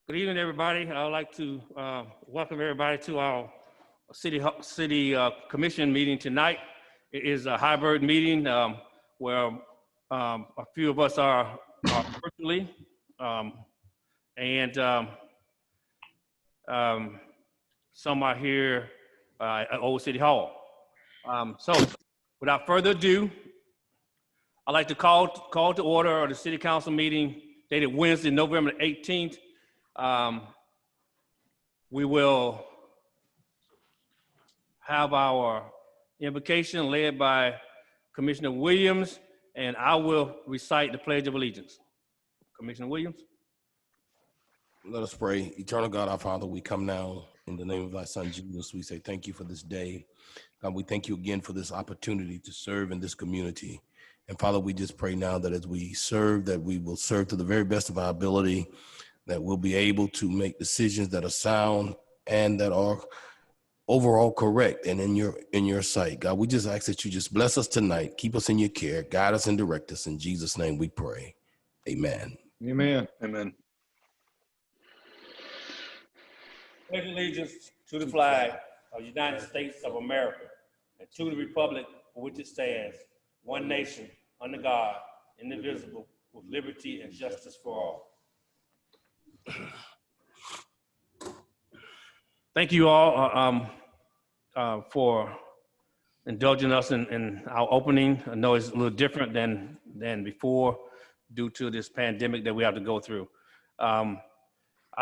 Good evening, everybody. I would like to welcome everybody to our city commission meeting tonight. It is a hybrid meeting where a few of us are virtually and some are here at Old City Hall. So without further ado, I'd like to call to order the city council meeting dated Wednesday, November 18th. We will have our invocation led by Commissioner Williams, and I will recite the Pledge of Allegiance. Commissioner Williams. Let us pray. Eternal God, our Father, we come now in the name of thy Son, Jesus. We say thank you for this day. God, we thank you again for this opportunity to serve in this community. And Father, we just pray now that as we serve, that we will serve to the very best of our ability, that we'll be able to make decisions that are sound and that are overall correct and in your sight. God, we just ask that you just bless us tonight, keep us in your care, guide us and direct us. In Jesus' name we pray. Amen. Amen. Amen. Pledge allegiance to the flag of the United States of America and to the republic for which it stands, one nation, under God, indivisible, with liberty and justice for all. Thank you all for indulging us in our opening. I know it's a little different than before due to this pandemic that we have to go through. I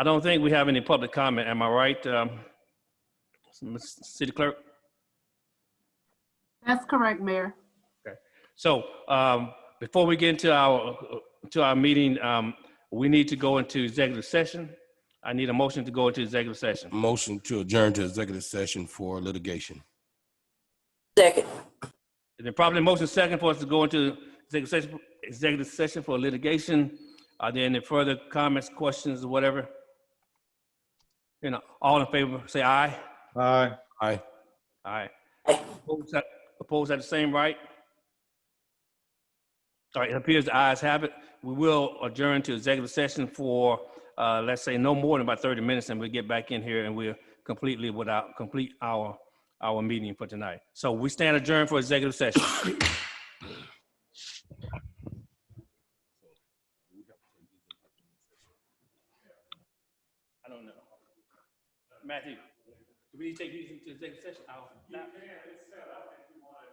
don't think we have any public comment. Am I right, City Clerk? That's correct, Mayor. Okay. So before we get into our meeting, we need to go into executive session. I need a motion to go into executive session. Motion to adjourn to executive session for litigation. Second. Is there probably a motion second for us to go into executive session for litigation? Are there any further comments, questions, or whatever? You know, all in favor, say aye. Aye. Aye. Aye. Opposed at the same right? All right, it appears the ayes have it. We will adjourn to executive session for, let's say, no more than about 30 minutes, and we'll get back in here and we'll complete our meeting for tonight. So we stand adjourned for executive session. I don't know. Matthew, do we need to take these into executive session? You can, it's set up if you want to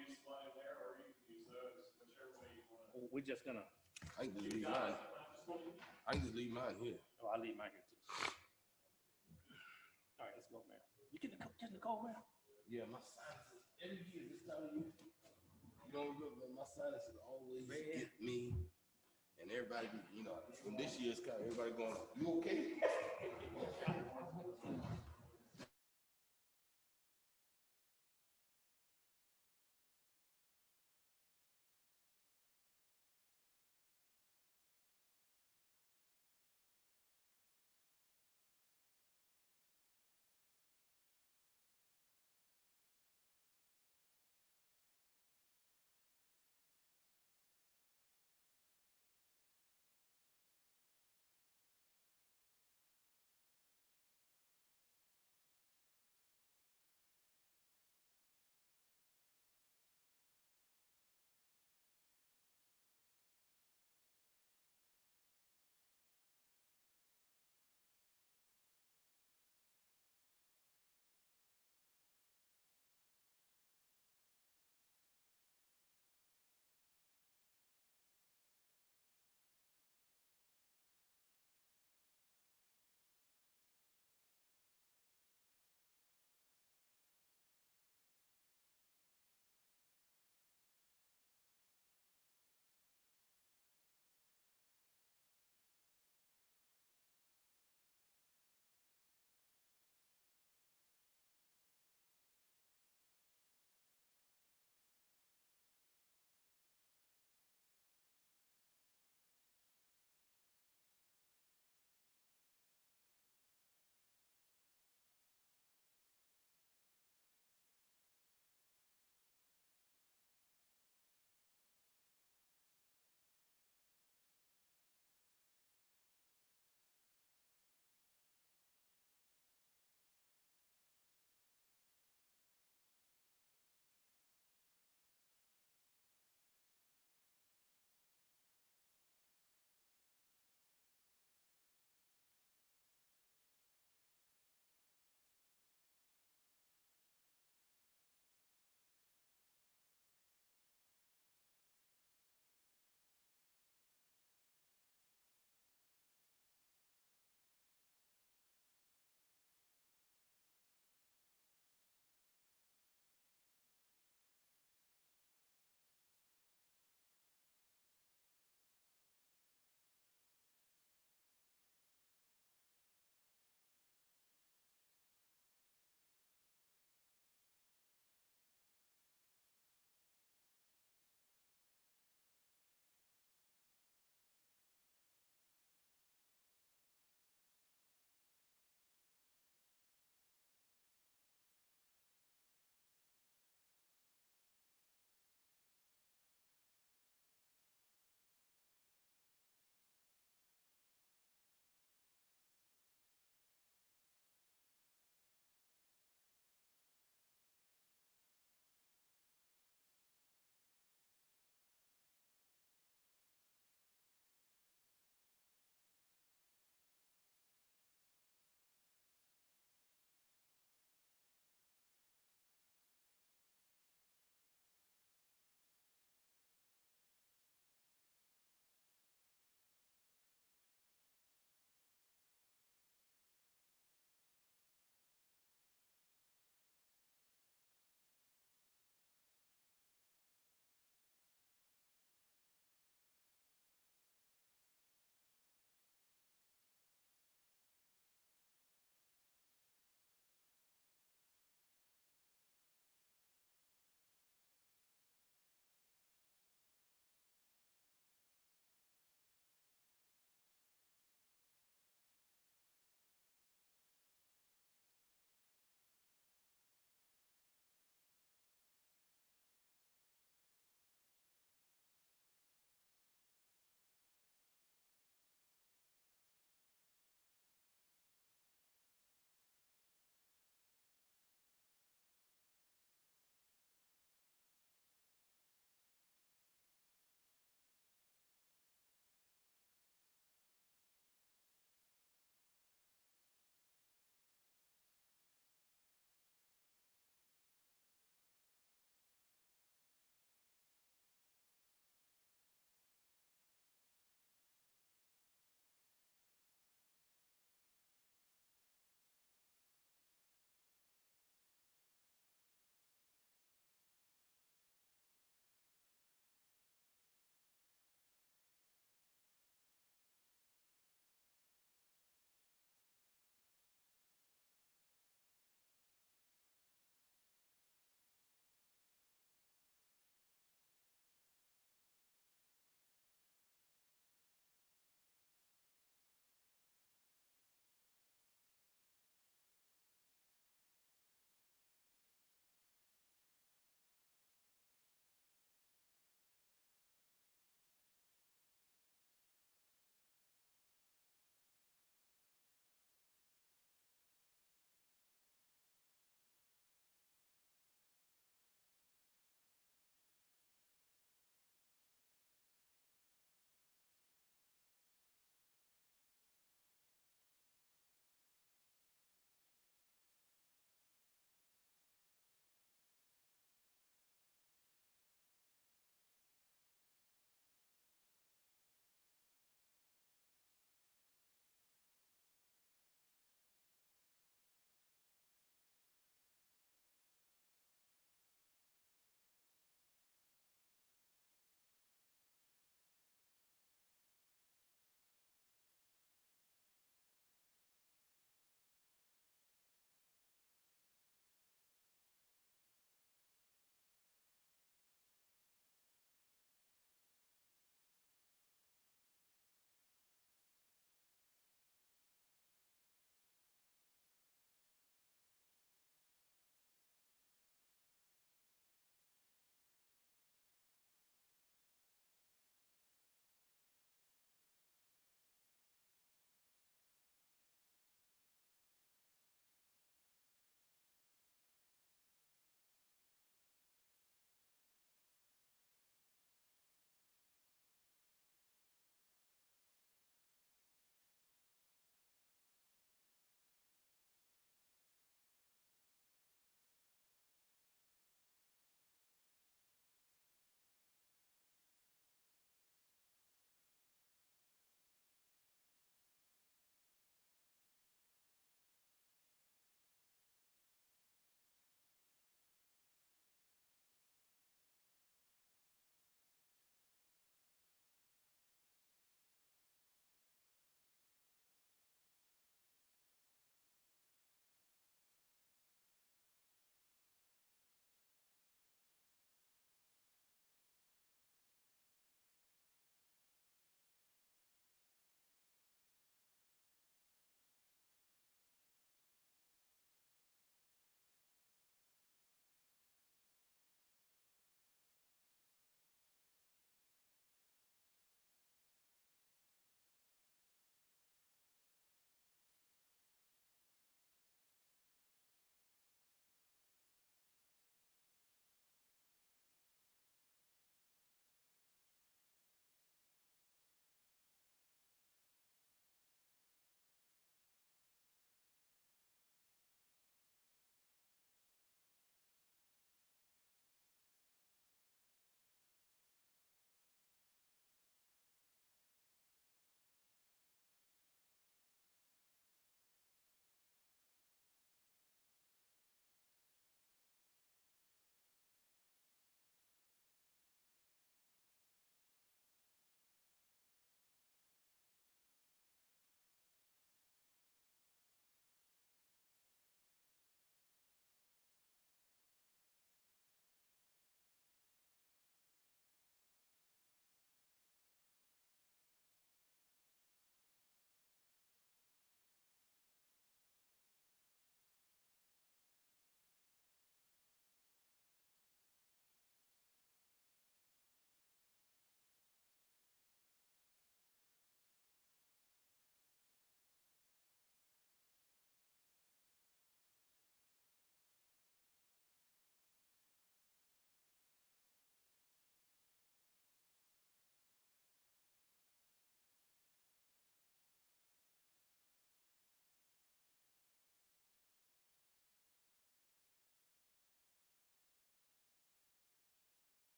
use one in there, or you can use those, whichever way you want. We're just gonna. I can just leave mine. I can just leave mine here. Oh, I'll leave mine here too. All right, let's go, man. You get the cold, man? Yeah, my sinuses every year this time of year. You know, my sinuses always get me, and everybody, you know, when this year's kind of everybody going, you okay?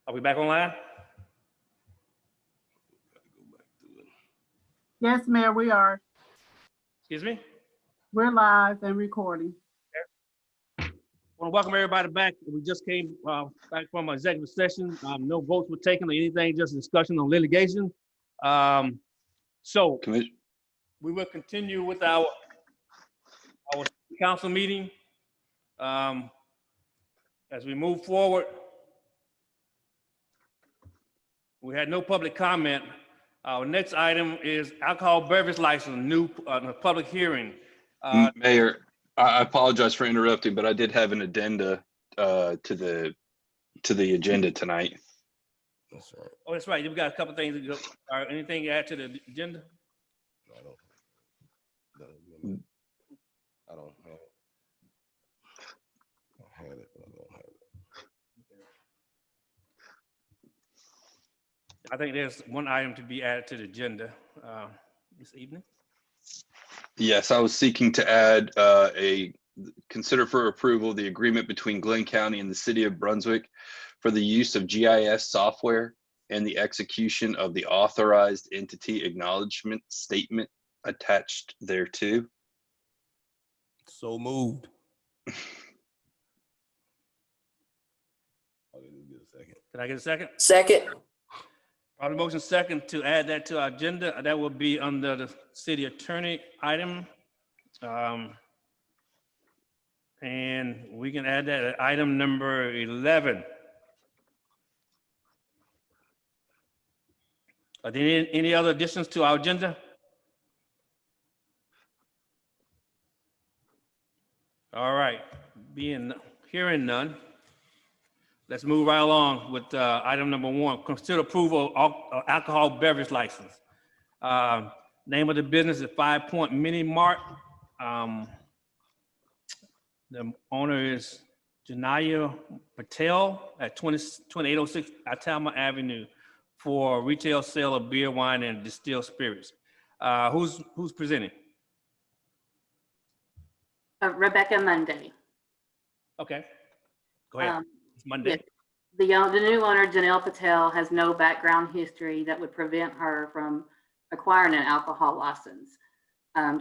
Are we back online? Yes, Mayor, we are. Excuse me? We're live and recording. I want to welcome everybody back. We just came back from an executive session. No votes were taken or anything, just discussion on litigation. So we will continue with our council meeting. As we move forward, we had no public comment. Our next item is alcohol beverage license, new public hearing. Mayor, I apologize for interrupting, but I did have an addenda to the agenda tonight. That's right. Oh, that's right. We got a couple things to go. Anything to add to the agenda? I don't have it. I had it, but I don't have it. I think there's one item to be added to the agenda this evening. Yes, I was seeking to add consider for approval the agreement between Glenn County and the City of Brunswick for the use of GIS software and the execution of the authorized entity acknowledgement statement attached thereto. So moved. I'll give you a second. Can I get a second? Second. Probably motion second to add that to our agenda. That will be under the city attorney item. And we can add that at item number 11. Are there any other additions to our agenda? All right, hearing none. Let's move right along with item number 1. Consider approval of alcohol beverage license. Name of the business is 5 Point Mini Mart. The owner is Janaya Patel at 2806 Atama Avenue for retail sale of beer, wine, and distilled spirits. Who's presenting? Rebecca Monday. Okay, go ahead. It's Monday. Yeah. The new owner, Janelle Patel, has no background history that would prevent her from acquiring an alcohol license.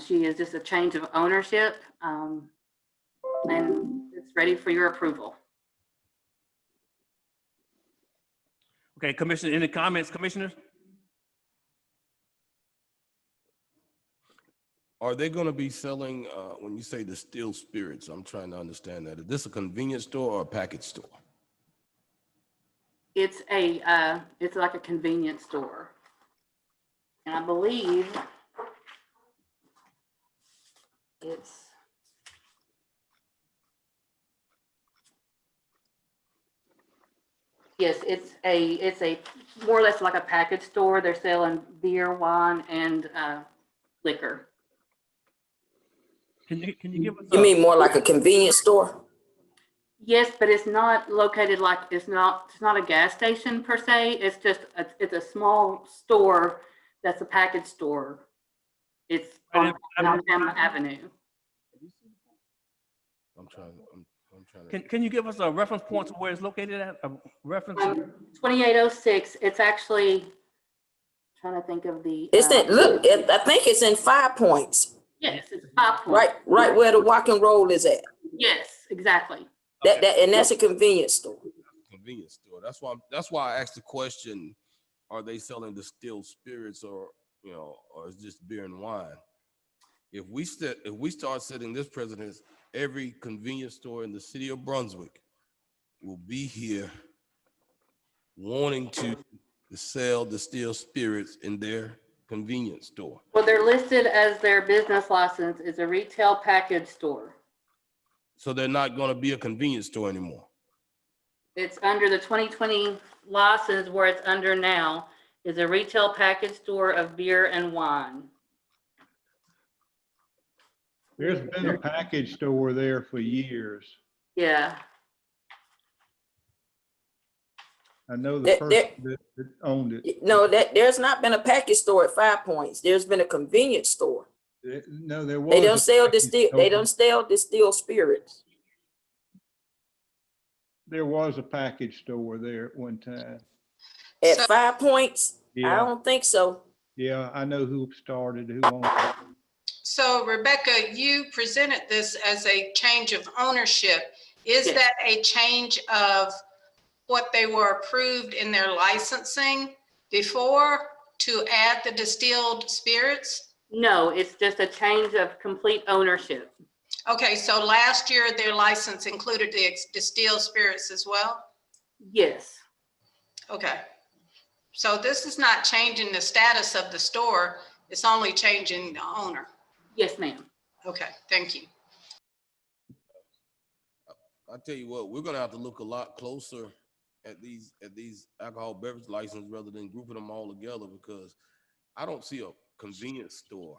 She is just a change of ownership, and it's ready for your approval. Okay, Commissioner, any comments, Commissioners? Are they going to be selling, when you say distilled spirits, I'm trying to understand that. Is this a convenience store or a package store? It's like a convenience store. And I believe it's a more or less like a package store. They're selling beer, wine, and liquor. Can you give us? You mean more like a convenience store? Yes, but it's not located like it's not a gas station per se. It's just it's a small store that's a package store. It's on Alabama Avenue. I'm trying to. Can you give us a reference point to where it's located at? A reference? 2806. It's actually trying to think of the. It's that look. I think it's in 5 Points. Yes, it's 5 Points. Right where the Walk and Roll is at. Yes, exactly. And that's a convenience store. Convenience store. That's why I asked the question: are they selling distilled spirits, or or is just beer and wine? If we start setting this precedence, every convenience store in the city of Brunswick will be here wanting to sell distilled spirits in their convenience store. Well, they're listed as their business license is a retail package store. So they're not going to be a convenience store anymore. It's under the 2020 license. Where it's under now is a retail package store of beer and wine. There's been a package store there for years. Yeah, I know the There- person that owned it. No, there's not been a package store at 5 Points. There's been a convenience store. No, there was. They don't a sell package they store. don't sell distilled spirits. There was a package store there at one time. At So- 5 Points, I Yeah, don't think so. yeah, I know who started, who owned it. So Rebecca, you presented this as a change of ownership. Is Yes. that a change of what they were approved in their licensing before to add the distilled spirits? no, it's just a change of complete ownership. Okay, so last year their license included the distilled spirits as well? Yes, Okay. So this is not changing the status of the store, it's only changing the owner. yes, ma'am. Okay, thank you. I tell you what, we're gonna have to look a lot closer at these alcohol beverage licenses rather than grouping them all together, because I don't see a convenience store.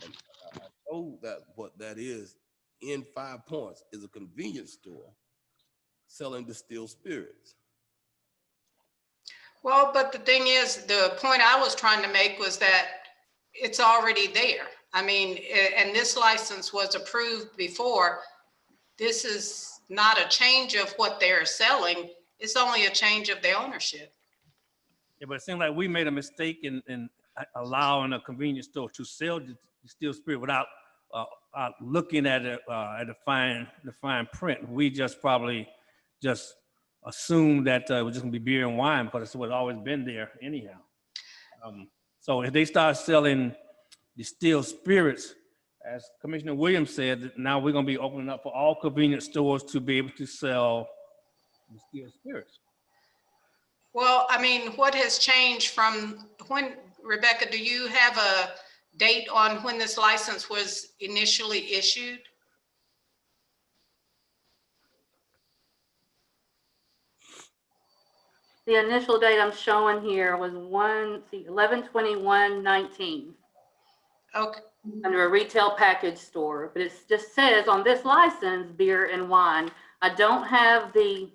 And I know that what that is in 5 Points is a convenience store selling distilled spirits. Well, but the thing is, the point I was trying to make was that it's already there. I mean, and this license was approved before. This is not a change of what they're selling. It's only a change of their ownership. Yeah, but it seems like we made a mistake in allowing a convenience store to sell distilled spirit without looking at it at the fine print. We just probably just assumed that it was just gonna be beer and wine because it's what's always been there anyhow. So if they start selling distilled spirits, as Commissioner Williams said, now we're gonna be opening up for all convenience stores to be able to sell distilled spirits. Well, I mean, what has changed from when, Rebecca, do you have a date on when this license was initially issued? The initial date I'm showing here was 11/21/19 Okay, under a retail package store, but it just says on this license, beer and wine. I don't have the,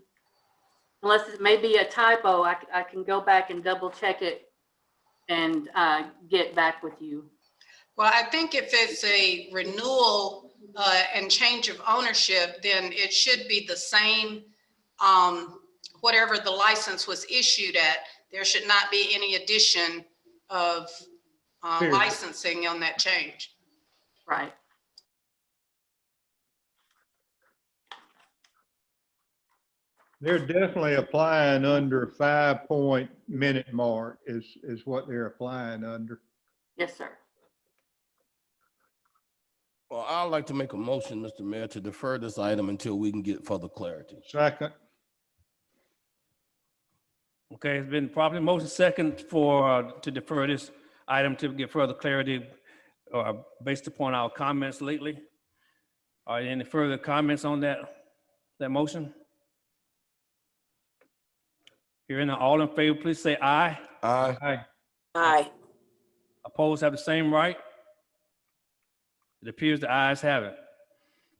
unless it may be a typo, I can go back and double check it and get back with you. well, I think if it's a renewal and change of ownership, then it should be the same, whatever the license was issued at. There should not be any addition of Period. licensing on that change. Right. They're definitely applying under 5 Point minute mark is what they're applying under. Yes, sir. Well, I'd like to make a motion, Mr. Mayor, to defer this item until we can get further clarity. Second, Okay, it's been properly motion second for, to defer this item to get further clarity based upon our comments lately. Are there any further comments on that motion? Hearing none, all in favor, please say aye. Aye. aye. Aye. Opposed have the same right? It appears the ayes have it.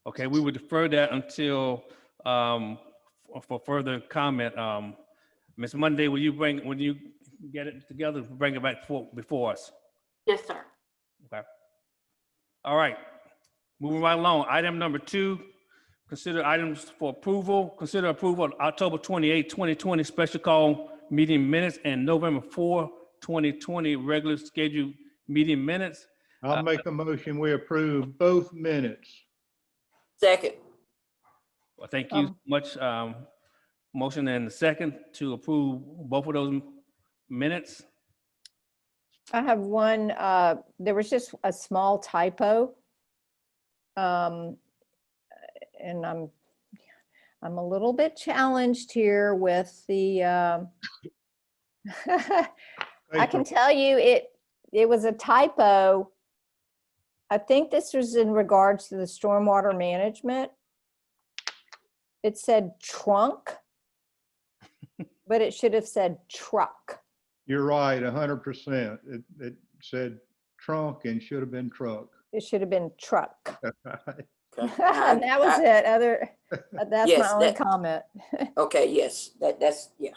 Okay, we would defer that until, for further comment. Ms. Monday, when you get it together, bring it back before us? Yes, sir. Okay. All right, moving right along. Item number 2, consider items for approval. Consider approval of October 28, 2020 special call meeting minutes and November 4, 2020 regular scheduled meeting minutes. I'll make a motion, we approve both minutes. Second. Well, thank you much. Motion and a second to approve both of those minutes. I have one, there was just a small typo. And I'm a little bit challenged here with the, I can tell you it was a typo. I think this was in regards to the stormwater management. It said trunk, but it should have said truck. You're right, 100%. It said trunk and should have been truck. It should have been truck. Okay. And that was it. That's Yes, my only that- comment. Okay, yes, that's, yeah.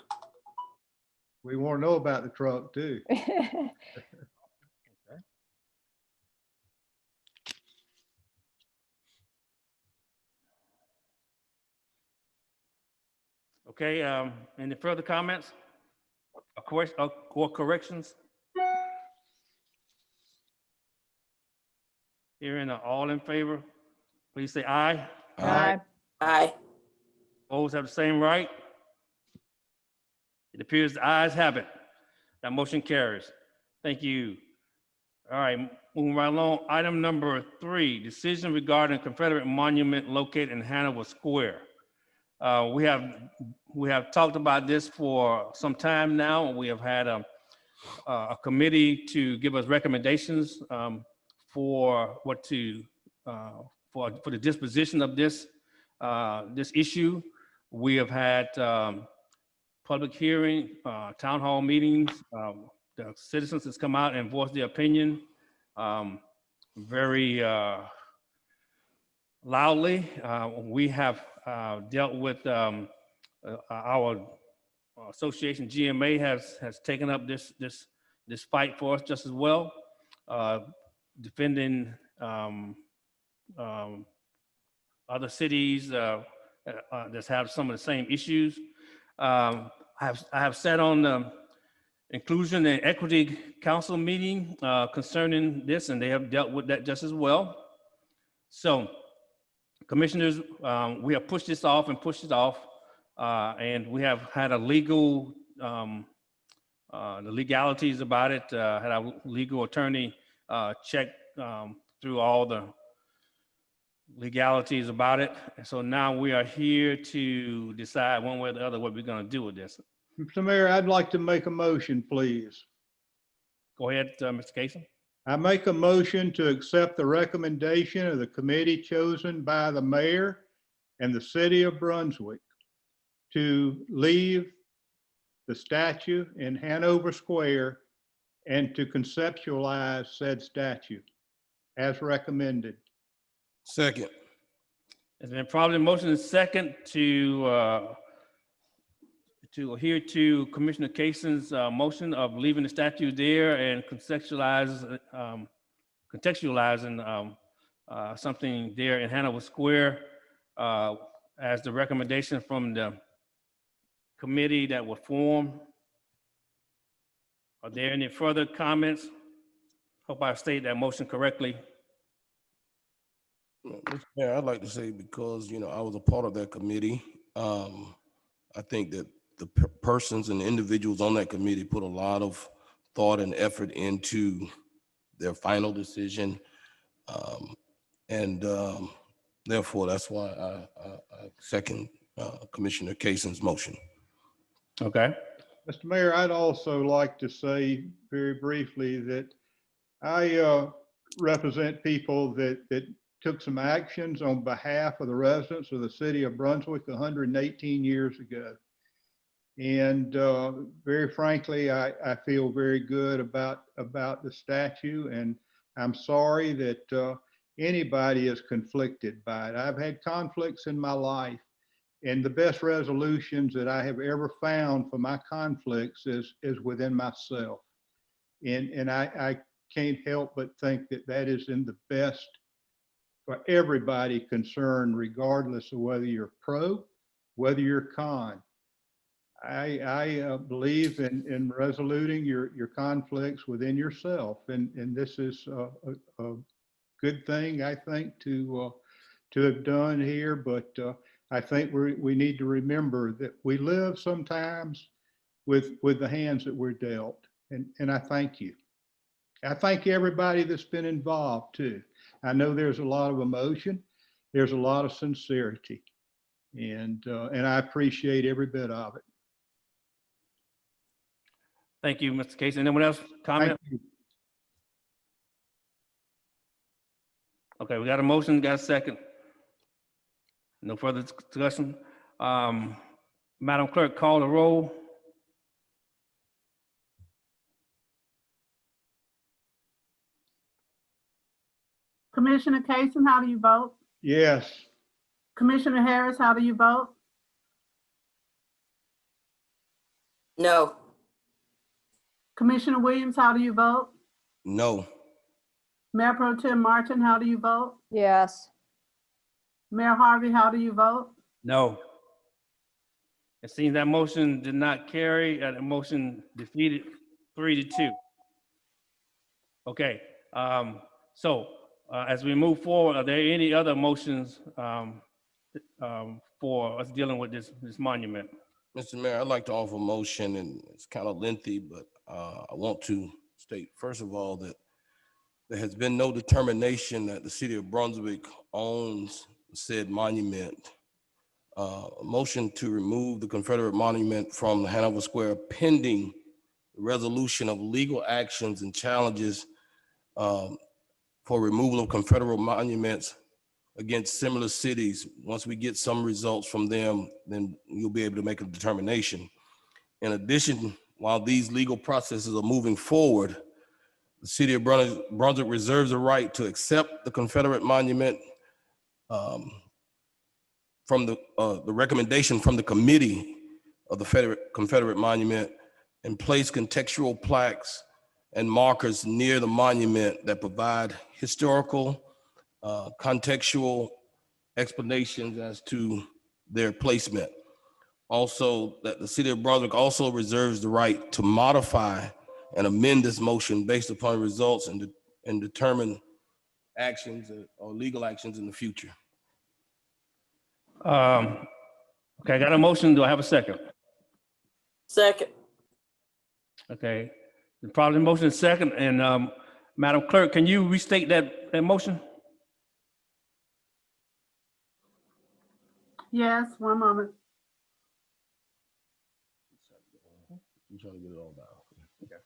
We want to know about the truck too. Okay, any further comments? Or corrections? Hearing all in favor, please say aye. Aye. Aye. Opposed have the same right. It appears the ayes have it. That motion carries. Thank you. All right, moving right along. Item number 3, decision regarding Confederate monument located in Hanover Square. We have talked about this for some time now. We have had a committee to give us recommendations for what to for the disposition of this issue. We have had public hearing, town hall meetings. The citizens has come out and voiced their opinion very loudly. We have dealt with our association. GMA has taken up this fight for us just as well, defending other cities that have some of the same issues. I have sat on the Inclusion and Equity Council meeting concerning this, and they have dealt with that just as well. So, commissioners, we have pushed this off and pushed it off, and we have had a legal, the legalities about it, had our legal attorney check through all the legalities about it. And so now we are here to decide one way or the other what we're going to do with this. Mr. Mayor, I'd like to make a motion, please. Go ahead, Mr. Casey. I make a motion to accept the recommendation of the committee chosen by the mayor and the city of Brunswick to leave the statue in Hanover Square and to conceptualize said statue as recommended. Second. It's been probably motion and second to adhere to Commissioner Cason's motion of leaving the statue there and contextualizing something there in Hanover Square as the recommendation from the committee that was formed. Are there any further comments? Hope I stated that motion correctly. Mr. Mayor, I'd like to say, because, I was a part of that committee, I think that the persons and individuals on that committee put a lot of thought and effort into their final decision. Therefore, that's why I second Commissioner Cason's motion. Okay. Mr. Mayor, I'd also like to say very briefly that I represent people that took some actions on behalf of the residents of the city of Brunswick 118 years ago. And very frankly, I feel very good about the statue, and I'm sorry that anybody is conflicted by it. I've had conflicts in my life, and the best resolutions that I have ever found for my conflicts is within myself. And I can't help but think that that is in the best for everybody concerned, regardless of whether you're pro, whether you're con. I believe in resoluting your conflicts within yourself, and this is a good thing, I think, to have done here. But I think we need to remember that we live sometimes with the hands that we're dealt, and I thank you. I thank everybody that's been involved too. I know there's a lot of emotion, there's a lot of sincerity, and I appreciate every bit of it. Thank you, Mr. Casey. Anyone else comment? Thank you. Okay, we got a motion, got a second. No further discussion. Madam Clerk, call the roll. Commissioner Kason, how do you vote? Yes. Commissioner Harris, how do you vote? No. Commissioner Williams, how do you vote? No. Mayor Pro Tem Martin, how do you vote? Yes. Mayor Harvey, how do you vote? No. It seems that motion did not carry, and the motion defeated 3-2. Okay, so as we move forward, are there any other motions for us dealing with this monument? Mr. Mayor, I'd like to offer a motion, and it's kind of lengthy, but I want to state, first of all, that there has been no determination that the city of Brunswick owns said monument. A motion to remove the Confederate monument from Hanover Square pending the resolution of legal actions and challenges for removal of Confederate monuments against similar cities. Once we get some results from them, then you'll be able to make a determination. In addition, while these legal processes are moving forward, the city of Brunswick reserves the right to accept the Confederate monument from the recommendation from the committee of the Confederate monument and place contextual plaques and markers near the monument that provide historical, contextual explanations as to their placement. Also, that the city of Brunswick also reserves the right to modify and amend this motion based upon results and determine actions or legal actions in the future. Okay, I got a motion. Do I have a second? Second. Okay, the probably motion is second, and Madam Clerk, can you restate that motion? Yes, one moment. I'm trying to get it all down. Okay.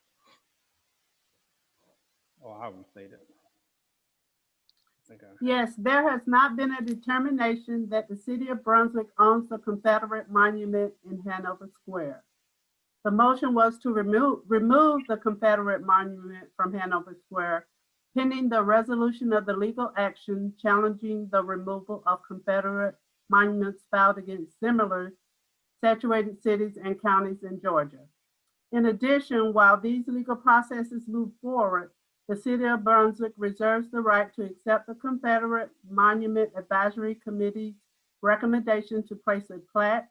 Oh, I'll restate it. Okay. Yes, there has not been a determination that the city of Brunswick owns the Confederate monument in Hanover Square. The motion was to remove the Confederate monument from Hanover Square, pending the resolution of the legal action challenging the removal of Confederate monuments filed against similar situated cities and counties in Georgia. In addition, while these legal processes move forward, the city of Brunswick reserves the right to accept the Confederate Monument Advisory Committee's recommendation to place a plaque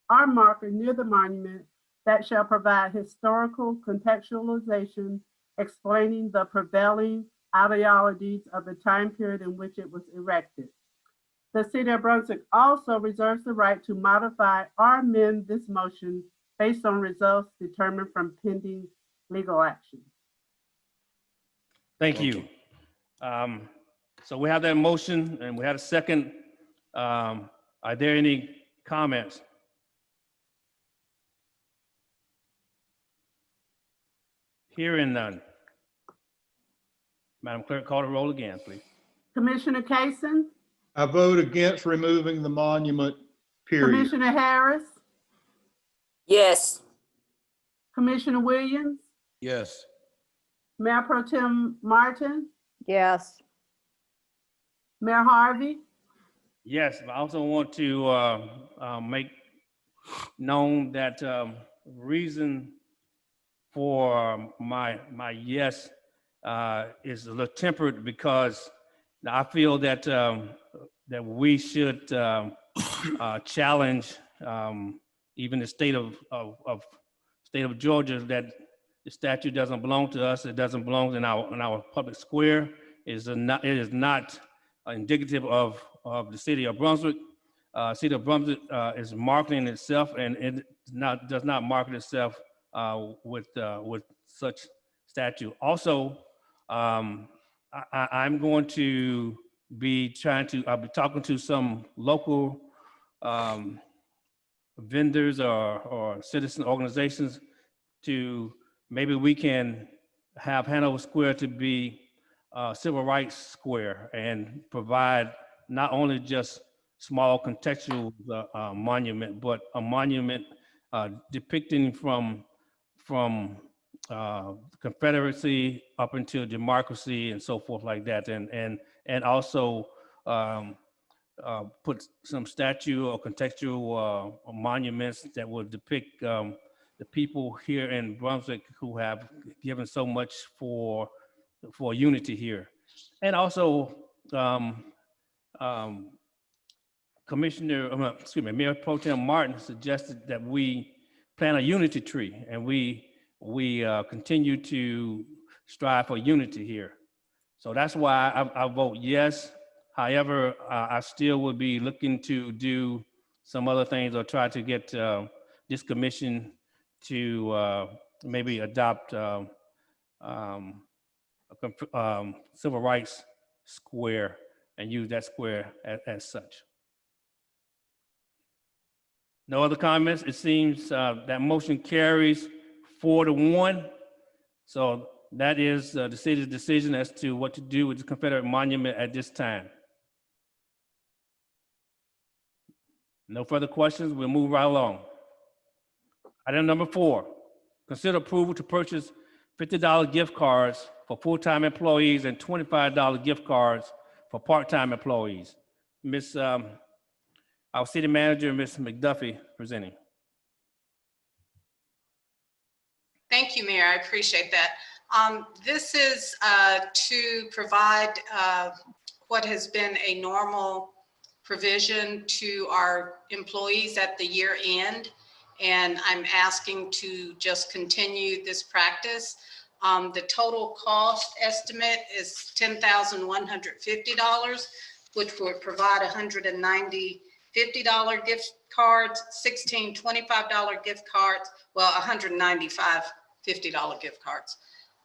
or marker near the monument that shall provide historical contextualization explaining the prevailing ideologies of the time period in which it was erected. The city of Brunswick also reserves the right to modify or amend this motion based on results determined from pending legal action. Thank you. So we have that motion and we had a second. Are there any comments? Hearing none. Madam Clerk, call the roll again, please. Commissioner Kason, I vote against removing the monument, period. Commissioner Harris, Yes. Commissioner Williams, Yes. Mayor Pro Tem Martin, Yes. Mayor Harvey. Yes, I also want to make known that reason for my yes is a little tempered because I feel that that we should challenge even the state of Georgia that the statue doesn't belong to us. It doesn't belong in our public square. It is not indicative of the city of Brunswick. City of Brunswick is marketing itself, and it does not market itself with such statue. Also, I'm going to be I'll be talking to some local vendors or citizen organizations to maybe we can have Hanover Square to be a civil rights square and provide not only just small contextual monument, but a monument depicting from Confederacy up until democracy and so forth like that, and and also put some statue or contextual monuments that will depict the people here in Brunswick who have given so much for unity here. And also, Mayor Pro Tem Martin suggested that we plant a unity tree, and we continue to strive for unity here. So that's why I vote yes. However, I still would be looking to do some other things or try to get this commission to maybe adopt civil rights square and use that square as such. No other comments? It seems that motion carries 4-1. So that is the city's decision as to what to do with the Confederate monument at this time. No further questions. We'll move right along. Item number 4, consider approval to purchase $50 gift cards for full-time employees and $25 gift cards for part-time employees. Our city manager, Ms. McDuffie, presenting. Thank you, Mayor. I appreciate that. This is to provide what has been a normal provision to our employees at the year end. And I'm asking to just continue this practice. The total cost estimate is $10,150, which would provide 190 $50 gift cards, 16 $25 gift cards, well, 195 $50 gift cards.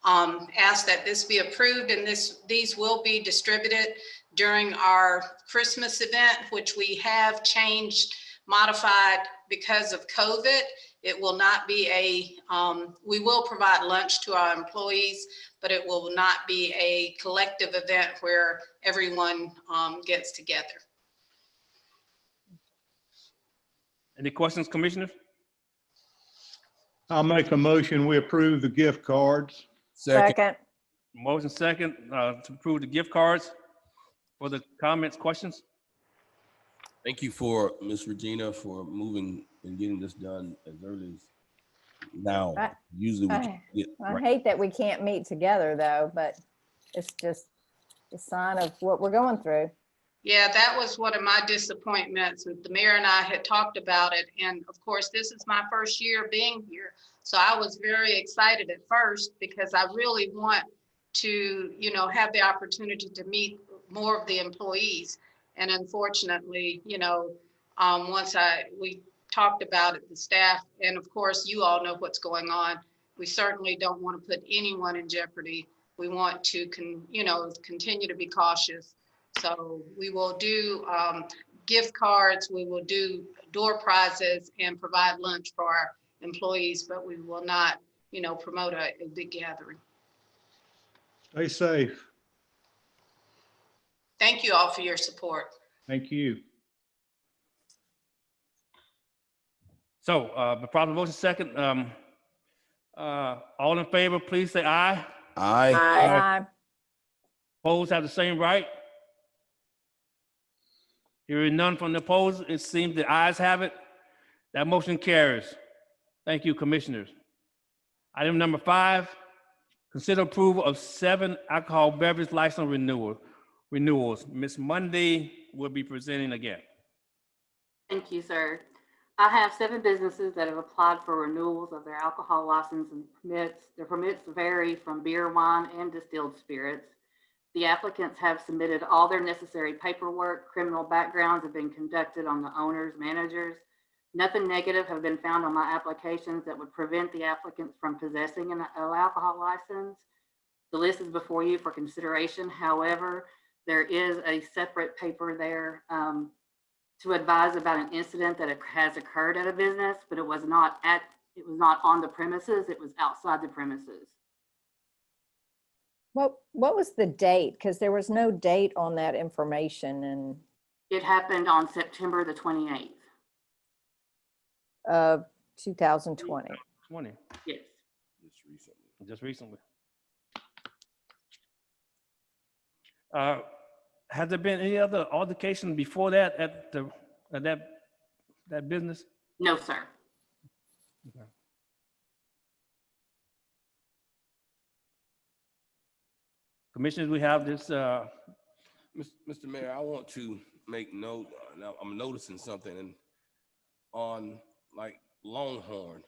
Ask that this be approved, and these will be distributed during our Christmas event, which we have changed, modified because of COVID. It will not be we will provide lunch to our employees, but it will not be a collective event where everyone gets together. Any questions, commissioners? I'll make a motion, we approve the gift cards. Second. Motion second to approve the gift cards. For the comments, questions? Thank you for Ms. Regina for moving and getting this done as early as now. Usually we can get I right. hate that we can't meet together though, but it's just a sign of what we're going through. Yeah, that was one of my disappointments. The mayor and I had talked about it. And of course, this is my first year being here. So I was very excited at first because I really want to, have the opportunity to meet more of the employees. And unfortunately, once we talked about it, the staff, and of course, you all know what's going on. We certainly don't want to put anyone in jeopardy. We want to, continue to be cautious. So we will do gift cards, we will do door prizes and provide lunch for our employees, but we will not, promote a big gathering. Stay safe. Thank you all for your support. Thank you. So the proper motion second. All in favor, please say aye. Aye. Aye. Opposed have the same right. Hearing none from the opposed, it seems the ayes have it. That motion carries. Thank you, commissioners. Item number 5, consider approval of 7 alcohol beverage license renewals. Ms. Mundy will be presenting again. Thank you, sir. I have 7 businesses that have applied for renewals of their alcohol license and permits. Their permits vary from beer, wine, and distilled spirits. The applicants have submitted all their necessary paperwork. Criminal backgrounds have been conducted on the owners, managers. Nothing negative have been found on my applications that would prevent the applicants from possessing an alcohol license. The list is before you for consideration. However, there is a separate paper there to advise about an incident that has occurred at a business, but it was not on the premises, it was outside the premises. What was the date? Because there was no date on that information, and It happened on September the 28th. of 2020. 20, Yes. just recently. Has there been any other altercation before that at that business? No, sir. Commissioners, we have this, Mr. Mayor, I want to make note, now I'm noticing something and on like Longhorn,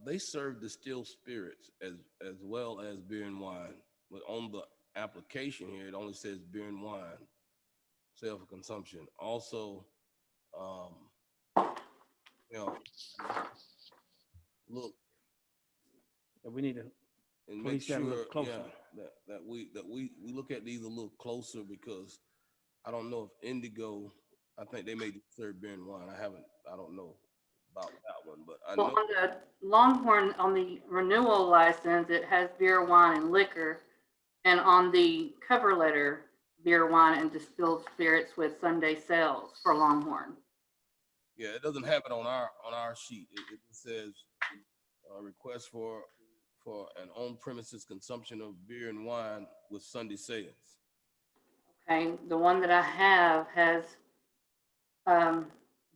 they serve distilled spirits as well as beer and wine. But on the application here, it only says beer and wine, sale for consumption. Also, you know, look we need to and make police that a little sure, closer. yeah, that we look at these a little closer because I don't know if Indigo, I think they may serve beer and wine. I don't know about that one, but I Well, know. on the Longhorn, on the renewal license, it has beer, wine, and liquor. And on the cover letter, beer, wine, and distilled spirits with Sunday sales for Longhorn. Yeah, it doesn't have it on our sheet. It says request for an on-premises consumption of beer and wine with Sunday sales. Okay, the one that I have has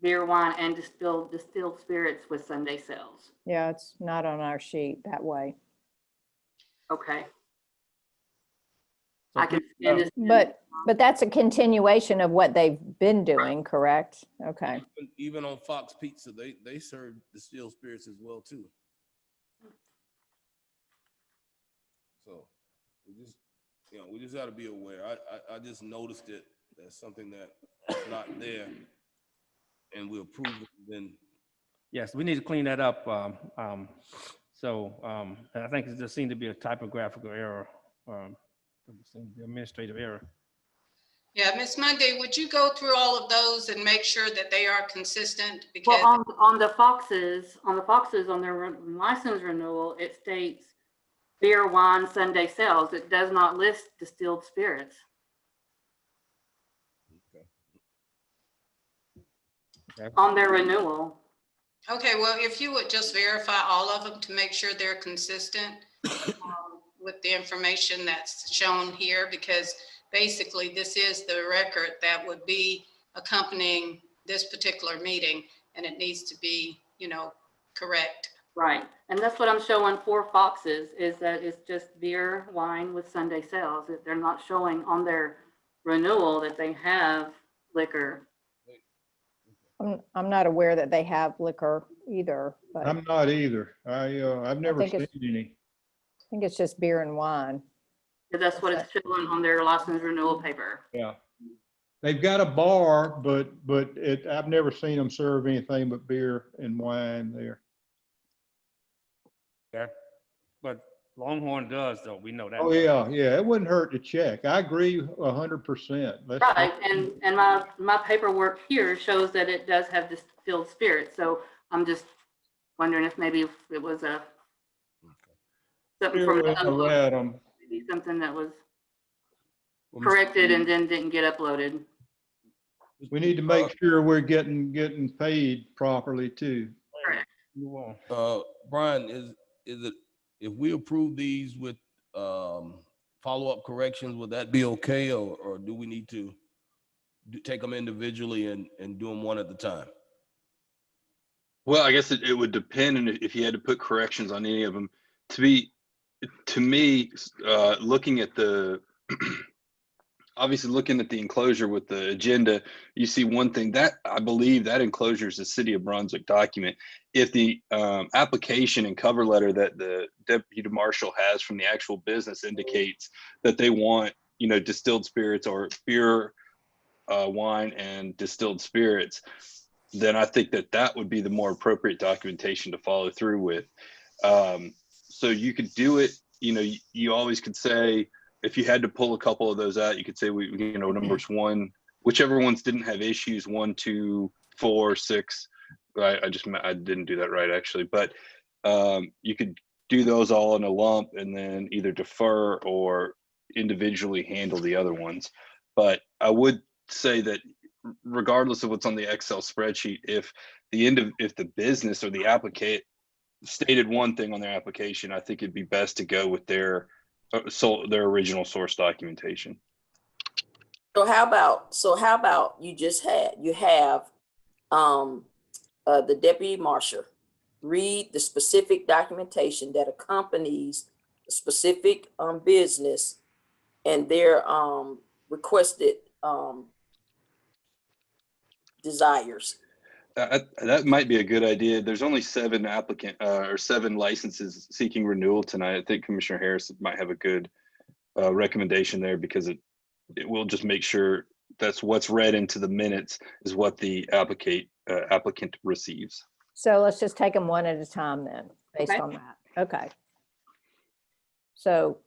beer, wine, and distilled spirits with Sunday sales. Yeah, it's not on our sheet that way. Okay. So I can please, scan this. But that's a continuation of what they've been doing, correct? Okay. Even on Fox Pizza, they serve distilled spirits as well too. So we just got to be aware. I just noticed it. That's something that's not there, and we approve it. Then yes, we need to clean that up. So I think there seemed to be a typographical error, the administrative error. Yeah, Ms. Monday, would you go through all of those and make sure that they are consistent? Because Well, on the Foxes, on their license renewal, it states beer, wine, Sunday sales. It does not list distilled spirits. On their renewal. okay, well, if you would just verify all of them to make sure they're consistent with the information that's shown here, because basically this is the record that would be accompanying this particular meeting, and it needs to be, correct. Right, and that's what I'm showing for Foxes, is that it's just beer, wine with Sunday sales. That they're not showing on their renewal that they have liquor. I'm not aware that they have liquor either, but I I'm not either. I've never think seen it's- any. think it's just beer and wine. That's what it's showing on their license renewal paper. Yeah. They've got a bar, but I've never seen them serve anything but beer and wine there. Okay, but Longhorn does though. We know that. Oh, yeah, yeah. It wouldn't hurt to check. I agree 100%. Right, and my paperwork here shows that it does have distilled spirits. So I'm just wondering if maybe it was something from maybe something that was corrected and then didn't get uploaded. We need to make sure we're getting paid properly too. Correct. Brian, is it, if we approve these with follow-up corrections, would that be okay, or do we need to take them individually and do them one at a time? Well, I guess it would depend on if you had to put corrections on any of them. To me, looking at the obviously looking at the enclosure with the agenda, you see one thing that I believe that enclosure is the City of Brunswick document. If the application and cover letter that the deputy marshal has from the actual business indicates that they want, distilled spirits or beer, wine, and distilled spirits, then I think that would be the more appropriate documentation to follow through with. So you could do it, you always could say, if you had to pull a couple of those out, you could say, numbers one, whichever ones didn't have issues, 1, 2, 4, 6. I didn't do that right actually, but you could do those all in a lump and then either defer or individually handle the other ones. But I would say that regardless of what's on the Excel spreadsheet, if the business or the applicant stated one thing on their application, I think it'd be best to go with their original source documentation. So how about you have the deputy marshal read the specific documentation that accompanies the specific business and their requested desires. That might be a good idea. There's only 7 licenses seeking renewal tonight. I think Commissioner Harris might have a good recommendation there, because it will just make sure that's what's read into the minutes is what the applicant receives. So let's just take them one at a time then, based Okay. on that. Okay. So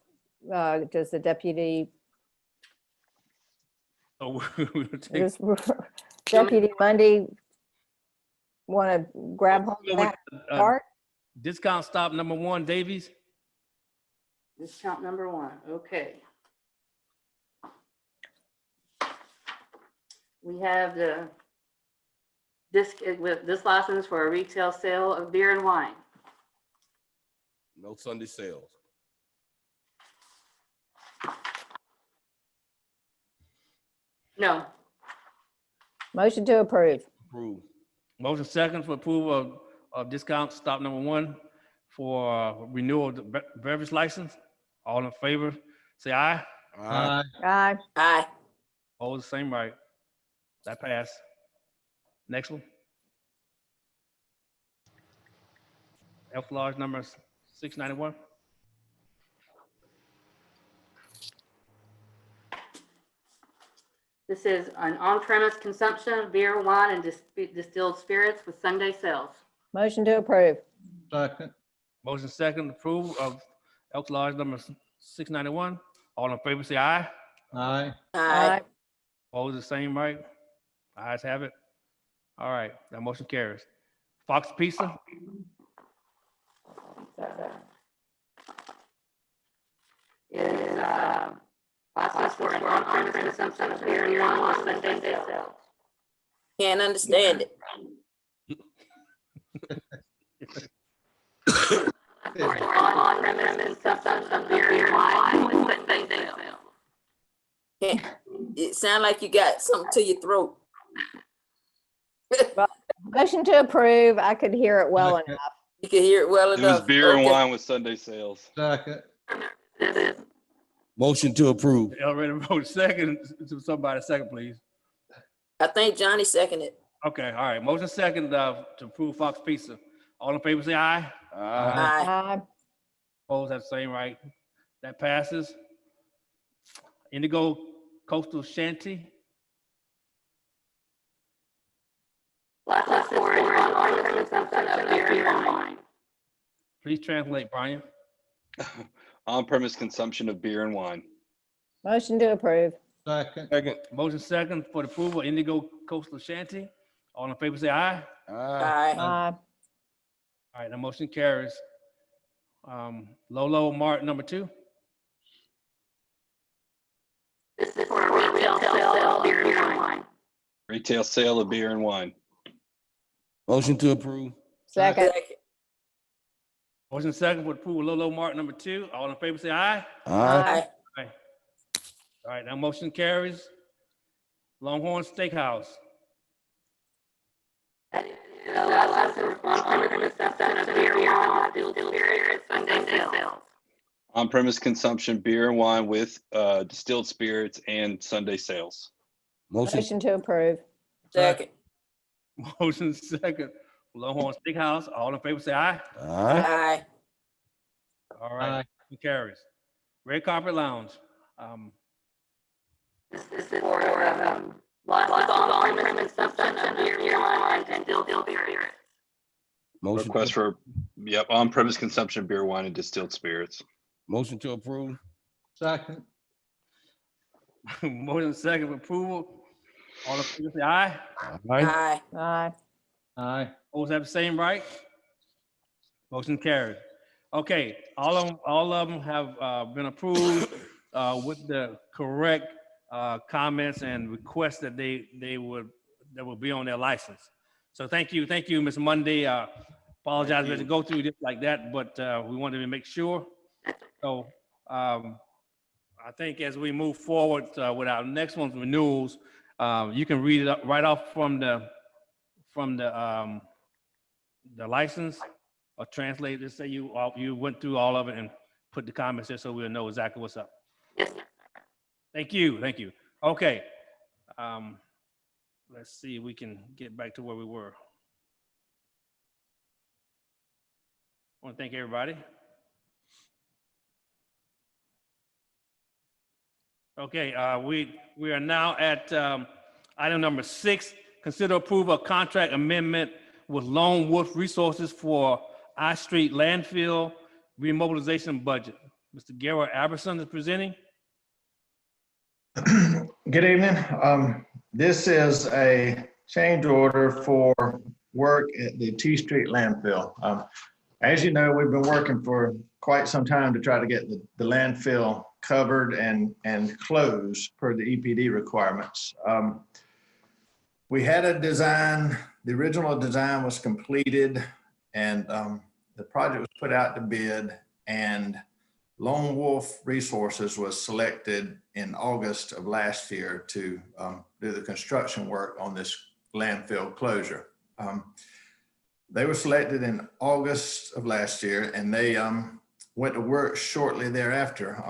does the deputy, So we'll take, does Deputy Mundy want to grab hold of that part? discount stop number 1, Davies. Discount number 1, okay. We have this license for a retail sale of beer and wine. No Sunday sales. No. Motion to approve. Approve. Motion second for approval of discount stop number 1 for renewal of the beverage license. All in favor, say aye. Aye. Aye. Aye. All the same right. That passed. Next one. F large number 691. This is an on-premise consumption of beer, wine, and distilled spirits with Sunday sales. Motion to approve. Second. Motion second approval of Elks Lodge number 691. All in favor, say aye. Aye. Aye. All the same right. Ayes have it. All right, that motion carries. Fox Pizza. Is license for an on-premise consumption of beer and wine with Sunday sales. Can't understand it. For on-premise consumption of beer and wine with Sunday sales. It sounds like you got something to your throat. Motion to approve. I could hear it well enough. You can hear it well It enough. was beer and Okay. wine with Sunday sales. Second. Motion to approve. Already voted second. To somebody second, please. I think Johnny seconded. Okay, all right. Motion second to approve Fox Pizza. All in favor, say aye. Aye. Aye. Opposed, have the same right. That passes. Indigo Coastal Shanty. License for an on-premise consumption of beer and wine. Please translate, Brian. On-premise consumption of beer and wine. Motion to approve. Second. Second. Motion second for the approval of Indigo Coastal Shanty. All in favor, say aye. Aye. Aye. Aye. All right, that motion carries. Lolo Mart number 2. This is for a retail sale of beer and wine. Retail sale of beer and wine. Motion to approve. Second. Second. Motion second for approval of Lolo Mart number 2. All in favor, say aye. Aye. Aye. All right, that motion carries. Longhorn Steakhouse. License for on-premise consumption of beer and wine with distilled spirits with Sunday sales. On-premise consumption, beer and wine with distilled spirits and Sunday sales. Motion. Motion to approve. Second. Motion second. Longhorn Steakhouse. All in favor, say aye. Aye. Aye. All right, it carries. Red Carpet Lounge. This is for license on-premise consumption of beer and wine and distilled spirits. Motion. Request for, yep, on-premise consumption of beer, wine, and distilled spirits. Motion to approve. Second. Motion second for approval. All in favor, say aye. Aye. Aye. Aye. Aye. Those have the same right. Motion carried. Okay, all of them have been approved with the correct comments and requests that that will be on their license. So thank you, Ms. Monday. Apologize we had to go through this like that, but we wanted to make sure. So I think as we move forward with our next one's renewals, you can read it up right off from the license or translate it. Say you went through all of it and put the comments there so we'll know exactly what's up. Yes. Thank you. Thank you. Okay. Let's see if we can get back to where we were. I want to thank everybody. Okay, we are now at item number 6. Consider approval of contract amendment with Lone Wolf Resources for I Street landfill remobilization budget. Mr. Garrett Aberson is presenting. Good evening. This is a change order for work at the T Street landfill. As you know, we've been working for quite some time to try to get the landfill covered and closed per the EPD requirements. We had a design, the original design was completed, and the project was put out to bid, and Lone Wolf Resources was selected in August of last year to do the construction work on this landfill closure. They were selected in August of last year, and they went to work shortly thereafter.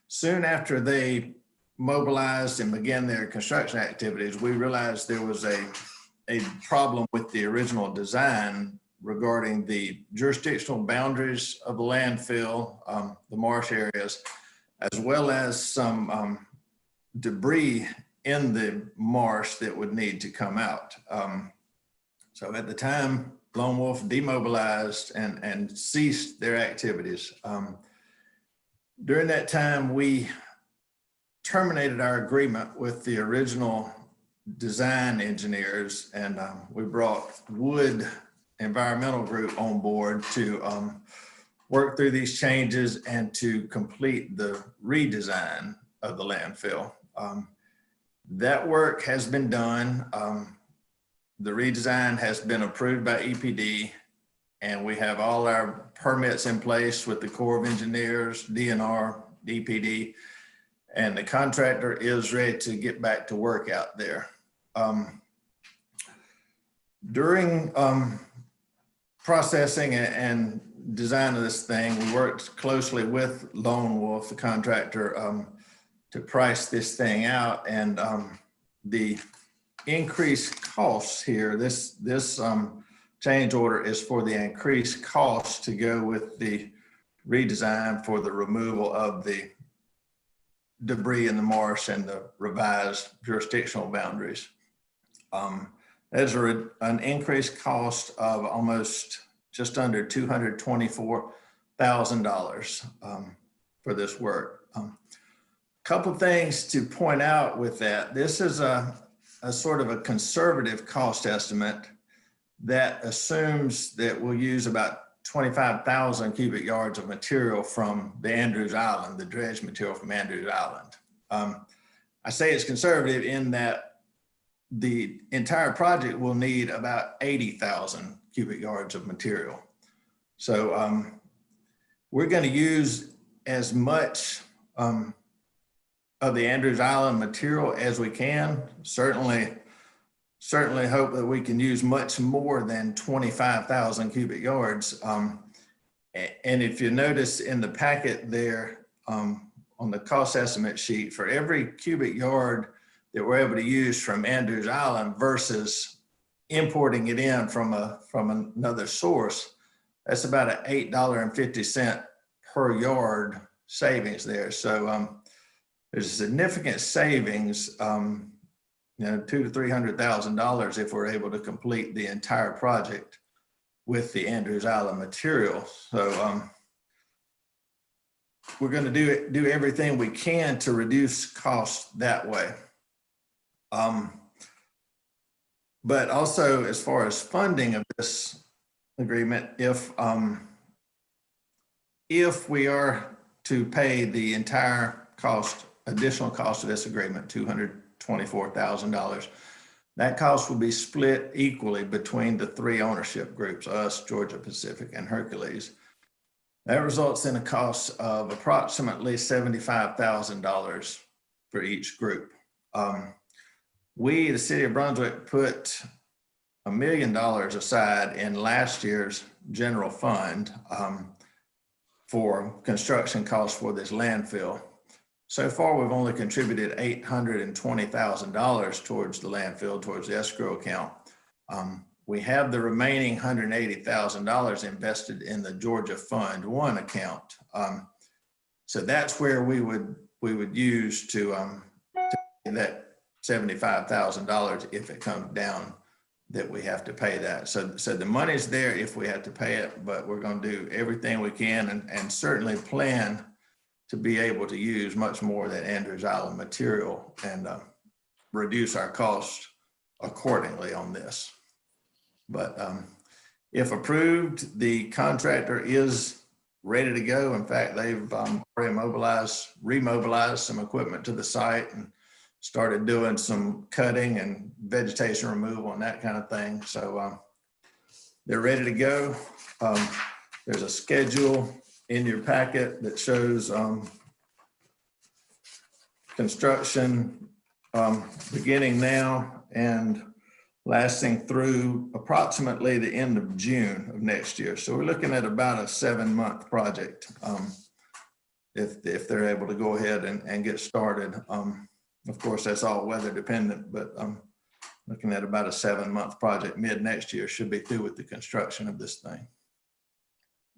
Soon after they mobilized and began their construction activities, we realized there was a problem with the original design regarding the jurisdictional boundaries of the landfill, the marsh areas, as well as some debris in the marsh that would need to come out. So at the time, Lone Wolf demobilized and ceased their activities. During that time, we terminated our agreement with the original design engineers, and we brought Wood Environmental Group on board to work through these changes and to complete the redesign of the landfill. That work has been done. The redesign has been approved by EPD, and we have all our permits in place with the Corps of Engineers, DNR, EPD, and the contractor is ready to get back to work out there. During processing and design of this thing, we worked closely with Lone Wolf, the contractor, to price this thing out, and the increased costs here, this change order is for the increased costs to go with the redesign for the removal of the debris in the marsh and the revised jurisdictional boundaries. There's an increased cost of almost just under $224,000 for this work. Couple things to point out with that. This is a sort of a conservative cost estimate that assumes that we'll use about 25,000 cubic yards of material from the Andrews Island, the dredge material from Andrews Island. I say it's conservative in that the entire project will need about 80,000 cubic yards of material. So we're going to use as much of the Andrews Island material as we can. Certainly hope that we can use much more than 25,000 cubic yards. And if you notice in the packet there on the cost estimate sheet, for every cubic yard that we're able to use from Andrews Island versus importing it in from another source, that's about an $8.50 per yard savings there. So there's a significant savings, $200,000 to $300,000 if we're able to complete the entire project with the Andrews Island material. So we're going to do everything we can to reduce costs that way. But also, as far as funding of this agreement, if we are to pay the entire additional cost of this agreement, $224,000, that cost will be split equally between the three ownership groups, us, Georgia Pacific, and Hercules. That results in a cost of approximately $75,000 for each group. We, the city of Brunswick, put $1 million aside in last year's general fund for construction costs for this landfill. So far, we've only contributed $820,000 towards the landfill, towards the escrow account. We have the remaining $180,000 invested in the Georgia Fund 1 account. So that's where we would use to that $75,000 if it comes down that we have to pay that. So the money's there if we have to pay it, but we're going to do everything we can and certainly plan to be able to use much more of that Andrews Island material and reduce our costs accordingly on this. But if approved, the contractor is ready to go. In fact, they've already remobilized some equipment to the site and started doing some cutting and vegetation removal and that kind of thing. So they're ready to go. There's a schedule in your packet that shows construction beginning now and lasting through approximately the end of June of next year. So we're looking at about a 7-month project if they're able to go ahead and get started. Of course, that's all weather dependent, but I'm looking at about a 7-month project. Mid next year should be through with the construction of this thing.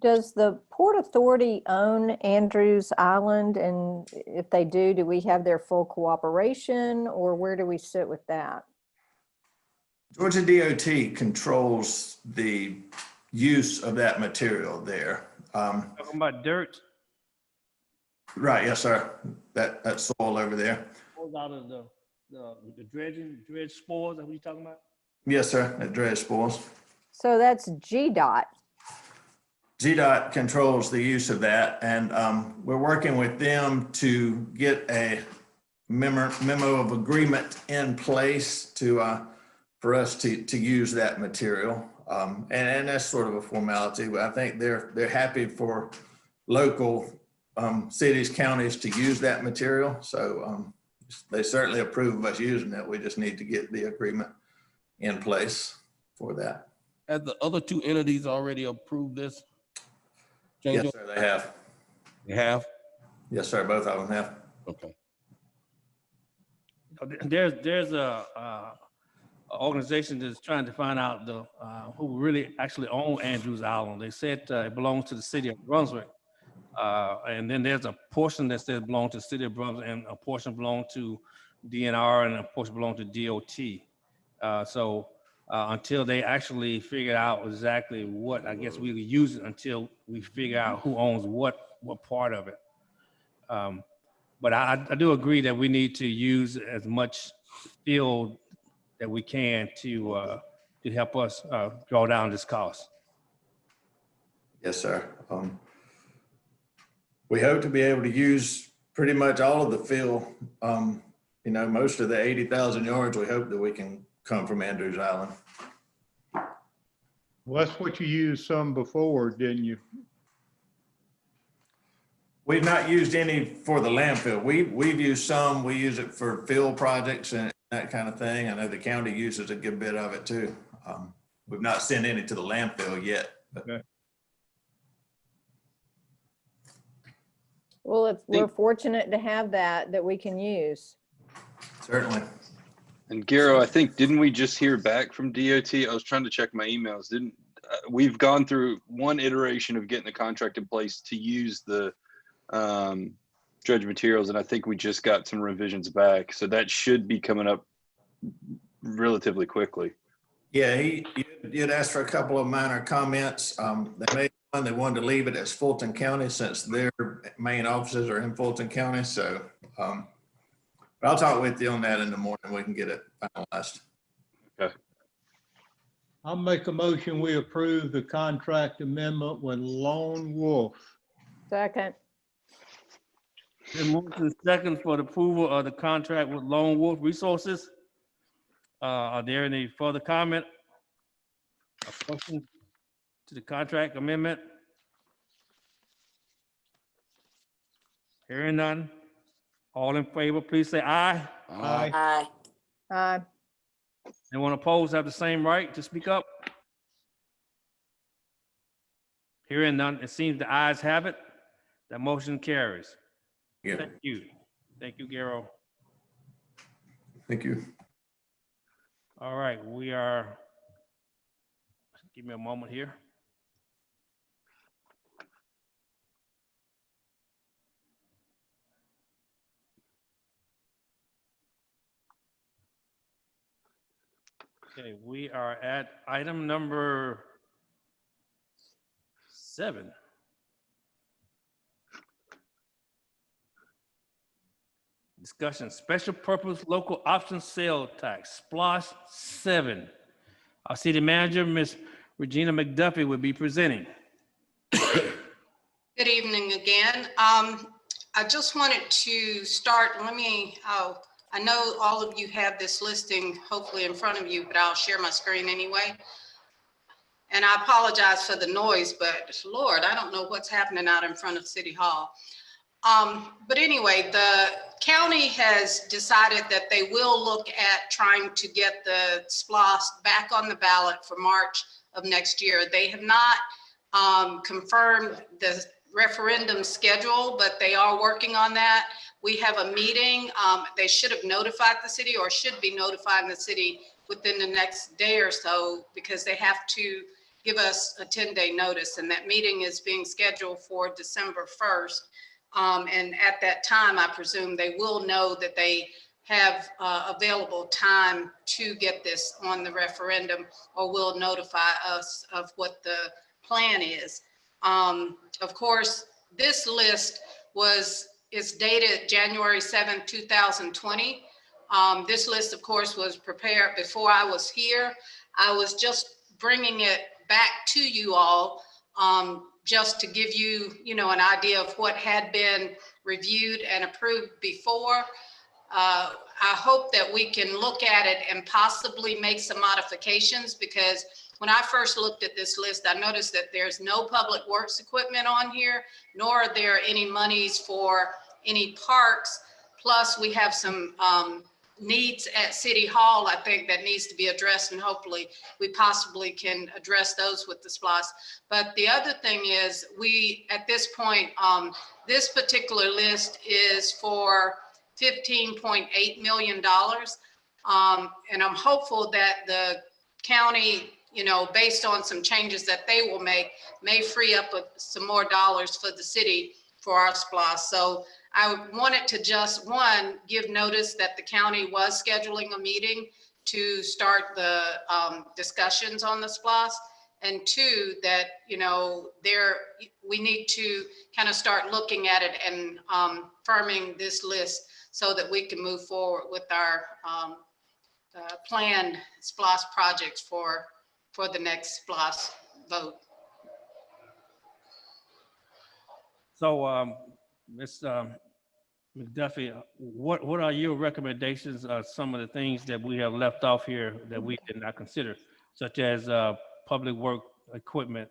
Does the Port Authority own Andrews Island? And if they do we have their full cooperation, or where do we sit with that? Georgia DOT controls the use of that material there. Talking about dirt. Right, yes, sir. That soil over there. Goes out of the dredge spores. That what you talking about? Yes, sir. That dredge spoils. So that's GDOT. GDOT controls the use of that, and we're working with them to get a memo of agreement in place to for us to use that material, and that's sort of a formality. But I think they're happy for local cities, counties to use that material. So they certainly approve of us using it. We just need to get the agreement in place for that. Have the other two entities already approved this? Yes, sir, they have. They have? Yes, sir, both of them have. Okay. There's a organization that's trying to find out who really actually own Andrews Island. They said it belongs to the city of Brunswick. And then there's a portion that says belongs to the city of Brunswick, and a portion belongs to DNR, and a portion belongs to DOT. So until they actually figure out exactly what, I guess we use it until we figure out who owns what part of it. But I do agree that we need to use as much field that we can to help us draw down this cost. Yes, sir. We hope to be able to use pretty much all of the fill. Most of the 80,000 yards, we hope that we can come from Andrews Island. Well, that's what you used some before, didn't you? We've not used any for the landfill. We've used some. We use it for fill projects and that kind of thing. I know the county uses a good bit of it too. We've not sent any to the landfill yet. But. Okay. Well, we're fortunate to have that we can use. Certainly. And Garo, I think, didn't we just hear back from DOT? I was trying to check my emails. We've gone through one iteration of getting the contract in place to use the dredge materials, and I think we just got some revisions back. So that should be coming up relatively quickly. Yeah, you'd asked for a couple of minor comments. They made one, they wanted to leave it as Fulton County since their main offices are in Fulton County. So but I'll talk with you on that in the morning. We can get it finalized. Okay. I'll make a motion, we approve the contract amendment with Lone Wolf. Second. Then move to the second for the approval of the contract with Lone Wolf Resources. Are there any further comment or questions to the contract amendment? Hearing none. All in favor, please say aye. Aye. Aye. Uh, Anyone opposed have the same right to speak up? Hearing none, it seems the ayes have it. That motion carries. Yeah, Thank you. Thank you, Garo. thank you. All right, we are, give me a moment here. Okay, we are at item number 7. Discussion, special purpose local option sale tax, SPLOST 7. Our city manager, Ms. Regina McDuffie, will be presenting. Good evening again. I just wanted to start, I know all of you have this listing hopefully in front of you, but I'll share my screen anyway. And I apologize for the noise, but Lord, I don't know what's happening out in front of City Hall. But anyway, the county has decided that they will look at trying to get the SPLOST back on the ballot for March of next year. They have not confirmed the referendum schedule, but they are working on that. We have a meeting. They should have notified the city or should be notifying the city within the next day or so, because they have to give us a 10-day notice. And that meeting is being scheduled for December 1st. And at that time, I presume they will know that they have available time to get this on the referendum, or will notify us of what the plan is. Of course, this list is dated January 7th, 2020. This list, of course, was prepared before I was here. I was just bringing it back to you all just to give you, an idea of what had been reviewed and approved before. I hope that we can look at it and possibly make some modifications, because when I first looked at this list, I noticed that there's no public works equipment on here, nor are there any monies for any parks. Plus, we have some needs at City Hall, I think, that needs to be addressed, and hopefully we possibly can address those with the SPLOST. But the other thing is, at this point, this particular list is for $15.8 million. And I'm hopeful that the county, based on some changes that they will make, may free up some more dollars for the city for our SPLOST. So I wanted to just, one, give notice that the county was scheduling a meeting to start the discussions on the SPLOST, and two, that, we need to kind of start looking at it and firming this list so that we can move forward with our planned SPLOST projects for the next SPLOST vote. So, Ms. McDuffie, what are your recommendations of some of the things that we have left off here that we did not consider, such as public work equipment?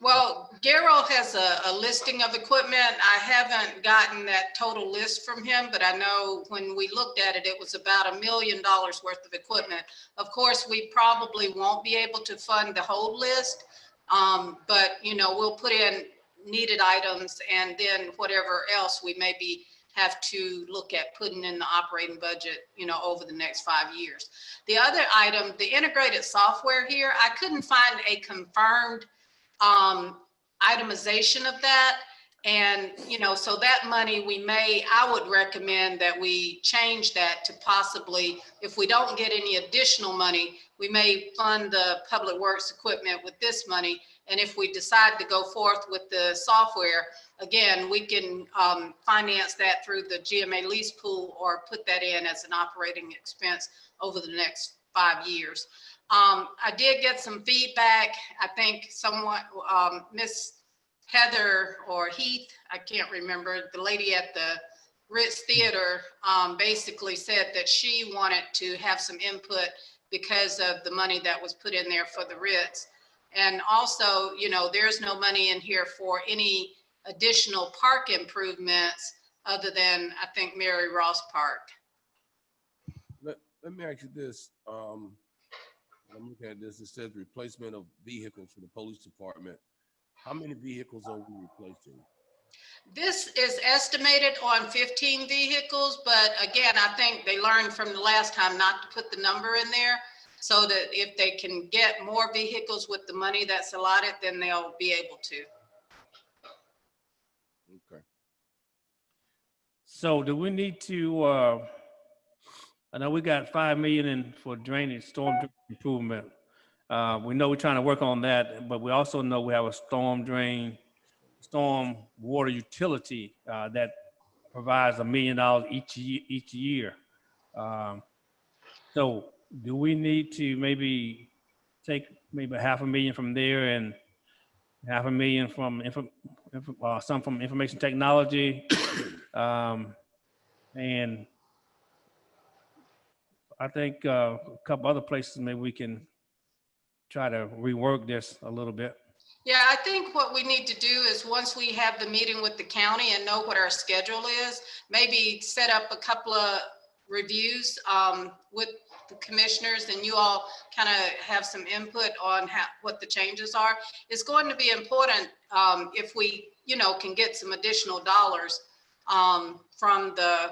Well, Garo has a listing of equipment. I haven't gotten that total list from him, but I know when we looked at it, it was about $1 million worth of equipment. Of course, we probably won't be able to fund the whole list, but we'll put in needed items, and then whatever else we maybe have to look at putting in the operating budget, over the next 5 years. The other item, the integrated software here, I couldn't find a confirmed itemization of that. And, so that money I would recommend that we change that to possibly, if we don't get any additional money, we may fund the public works equipment with this money. And if we decide to go forth with the software, again, we can finance that through the GMA lease pool, or put that in as an operating expense over the next 5 years. I did get some feedback. I think somewhat, Miss Heather or Heath, I can't remember, the lady at the Ritz Theater basically said that she wanted to have some input because of the money that was put in there for the Ritz. And also, there's no money in here for any additional park improvements other than, I think, Mary Ross Park. Let me ask you this. I'm looking at this. It says replacement of vehicles for the police department. How many vehicles are we replacing? This is estimated on 15 vehicles, but again, I think they learned from the last time not to put the number in there, so that if they can get more vehicles with the money that's allotted, then they'll be able to. Okay. So do we need to, I know we got 5 million in for drainage, storm drain improvement. We know we're trying to work on that, but we also know we have a storm water utility that provides $1 million each year. So do we need to maybe take maybe $500,000 from there and $500,000 from some from information technology? And I think a couple other places maybe we can try to rework this a little bit. Yeah, I think what we need to do is once we have the meeting with the county and know what our schedule is, maybe set up a couple of reviews with the commissioners, and you all kind of have some input on what the changes are. It's going to be important if we, can get some additional dollars from the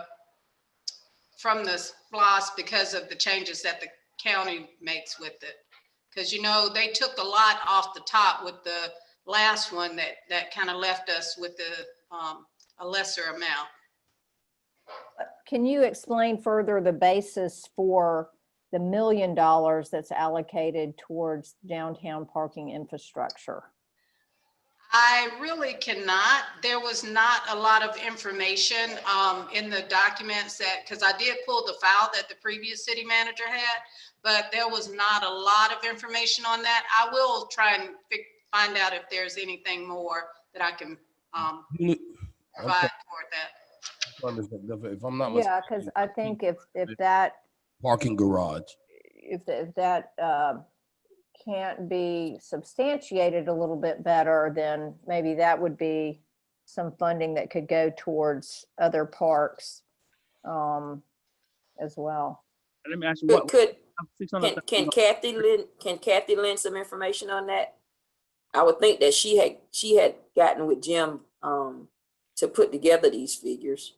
SPLOST because of the changes that the county makes with it. Because, they took a lot off the top with the last one that kind of left us with a lesser amount. Can you explain further the basis for the $1 million that's allocated towards downtown parking infrastructure? I really cannot. There was not a lot of information in the documents because I did pull the file that the previous city manager had, but there was not a lot of information on that. I will try and find out if there's anything more that I can provide for that. If I'm not Yeah, because I think if that parking garage, if that can't be substantiated a little bit better, then maybe that would be some funding that could go towards other parks as well. Let me ask you Can Kathy lend some information on that? I would think that she had gotten with Jim to put together these figures.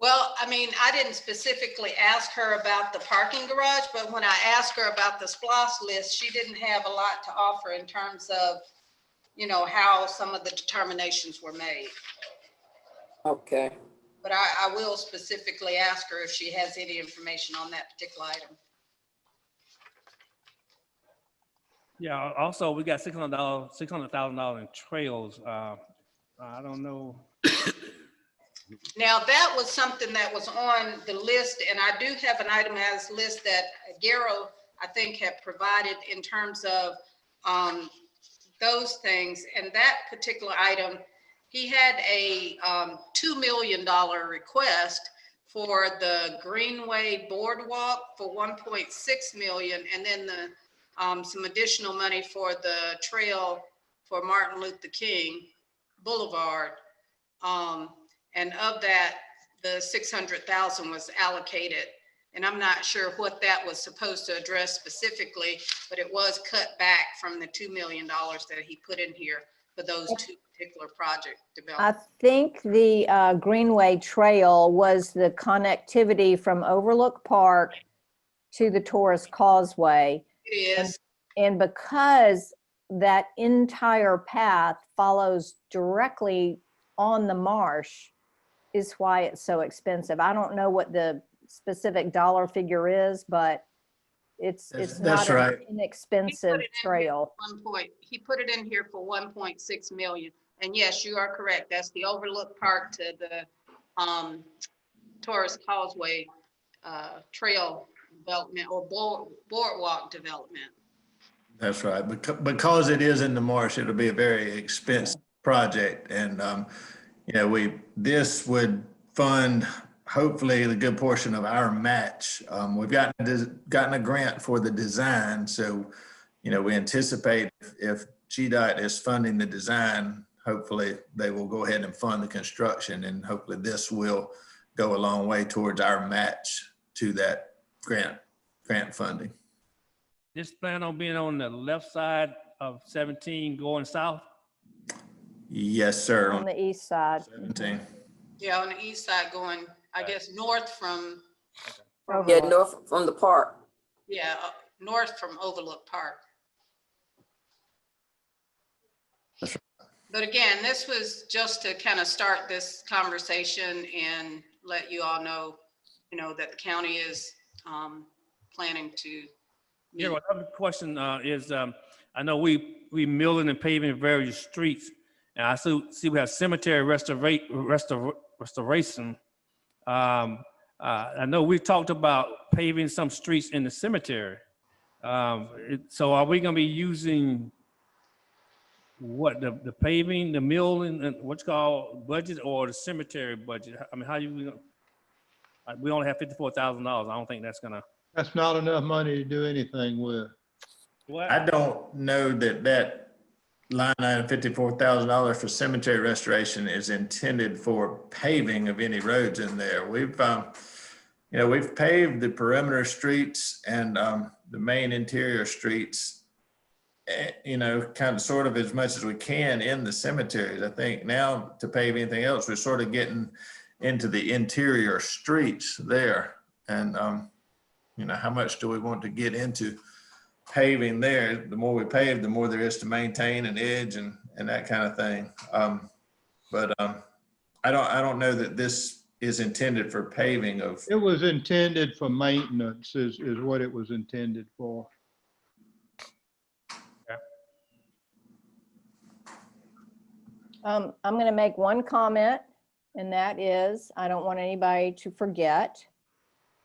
Well, I didn't specifically ask her about the parking garage, but when I asked her about the SPLOST list, she didn't have a lot to offer in terms of, how some of the determinations were made. Okay. But I will specifically ask her if she has any information on that particular item. Yeah, also we got $600,000 in trails. I don't know. Now, that was something that was on the list, and I do have an itemized list that Garrow, I think, had provided in terms of those things. And that particular item, he had a $2 million request for the Greenway Boardwalk for 1.6 million, and then some additional money for the trail for Martin Luther King Boulevard. And of that, the 600,000 was allocated. And I'm not sure what that was supposed to address specifically, but it was cut back from the $2 million that he put in here for those two particular project developments. I think the Greenway Trail was the connectivity from Overlook Park to the Torres Causeway. It is. And because that entire path follows directly on the marsh is why it's so expensive. I don't know what the specific dollar figure is, but it's not an inexpensive trail. He put it in here for 1.6 million. And yes, you are correct. That's the Overlook Park to the Torres Causeway trail development or boardwalk development. That's right. Because it is in the marsh, it'll be a very expensive project. And, this would fund hopefully the good portion of our match. We've gotten a grant for the design. So, we anticipate if GDOT is funding the design, hopefully they will go ahead and fund the construction, and hopefully this will go a long way towards our match to that grant funding. This plan on being on the left side of 17 going south? Yes, sir. On the east side. 17. Yeah, on the east side going, I guess, north from, Yeah, north from the park. yeah, north from Overlook Park. But again, this was just to kind of start this conversation and let you all know, that the county is planning to meet. Yeah, another question is, I know we milling and paving various streets, and I see we have cemetery restoration. I know we talked about paving some streets in the cemetery. So are we gonna be using what, the paving, the milling, and what's called budget, or the cemetery budget? I mean, how you, we only have $54,000. I don't think that's gonna. That's not enough money to do anything with. What? I don't know that line item $54,000 for cemetery restoration is intended for paving of any roads in there. We've paved the perimeter streets and the main interior streets, kind of sort of as much as we can in the cemeteries. I think now to pave anything else, we're sort of getting into the interior streets there. And, how much do we want to get into paving there? The more we pave, the more there is to maintain and edge and that kind of thing. I don't know that this is intended for paving of. It was intended for maintenance is what it was intended for. I'm going to make one comment, and that is, I don't want anybody to forget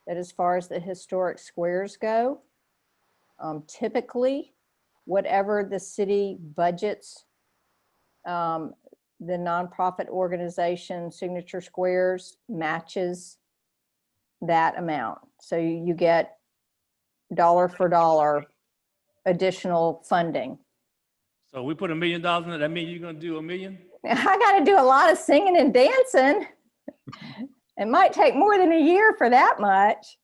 that as far as the historic squares go, typically, whatever the city budgets, the nonprofit organization Signature Squares matches that amount. So you get dollar for dollar additional funding. So we put $1 million in it, that means you're gonna do $1 million? I got to do a lot of singing and dancing. It might take more than a year for that much.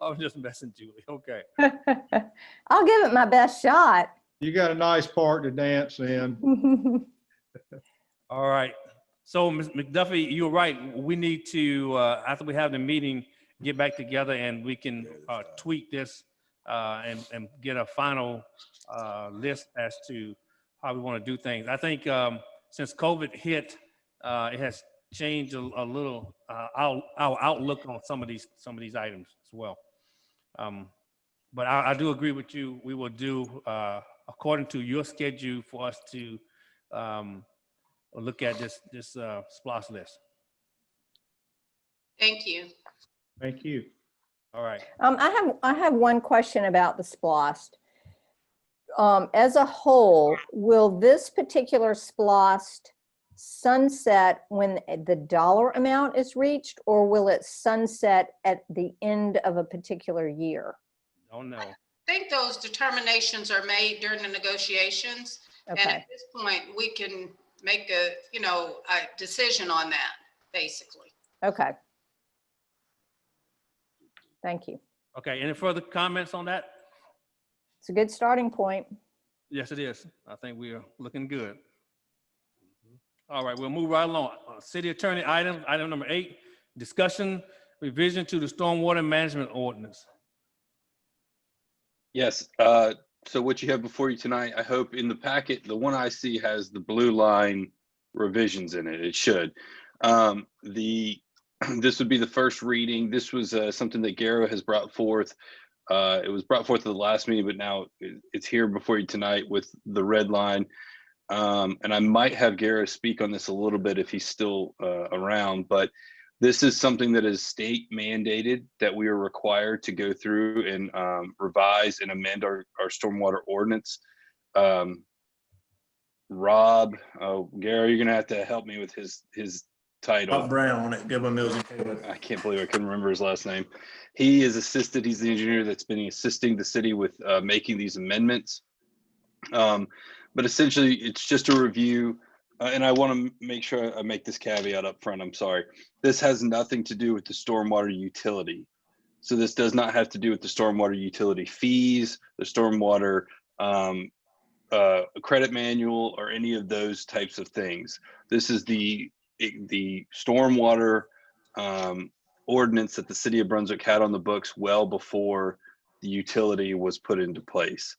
I'm just messing, Julie, okay. I'll give it my best shot. You got a nice part to dance in. All right, so Ms. McDuffie, you're right. We need to, after we have the meeting, get back together and we can tweak this and get a final list as to how we want to do things. I think since COVID hit, it has changed a little our outlook on some of these items as well. But I do agree with you. We will do according to your schedule for us to look at this SPLOST list. Thank you. Thank you. All right. I have one question about the SPLOST. As a whole, will this particular SPLOST sunset when the dollar amount is reached, or will it sunset at the end of a particular year? Don't know. I think those determinations are made during the negotiations. Okay. And at this point, we can make a decision on that, basically. Okay. Thank you. Okay, any further comments on that? It's a good starting point. Yes, it is. I think we are looking good. All right, we'll move right along. City Attorney item number 8, discussion revision to the stormwater management ordinance. Yes, so what you have before you tonight, I hope in the packet, the one I see has the blue line revisions in it. It should. This would be the first reading. This was something that Garrow has brought forth. It was brought forth at the last meeting, but now it's here before you tonight with the red line. And I might have Garrow speak on this a little bit if he's still around, but this is something that is state mandated that we are required to go through and revise and amend our stormwater ordinance. Rob, Garrow, you're gonna have to help me with his title. Bob Brown on it, Gibbon Mills and Caleb. I can't believe I couldn't remember his last name. He is assisted, he's the engineer that's been assisting the city with making these amendments. But essentially it's just a review And I want to make sure I make this caveat up front. I'm sorry. This has nothing to do with the stormwater utility. So this does not have to do with the stormwater utility fees, the stormwater credit manual, or any of those types of things. This is the stormwater ordinance that the city of Brunswick had on the books well before the utility was put into place.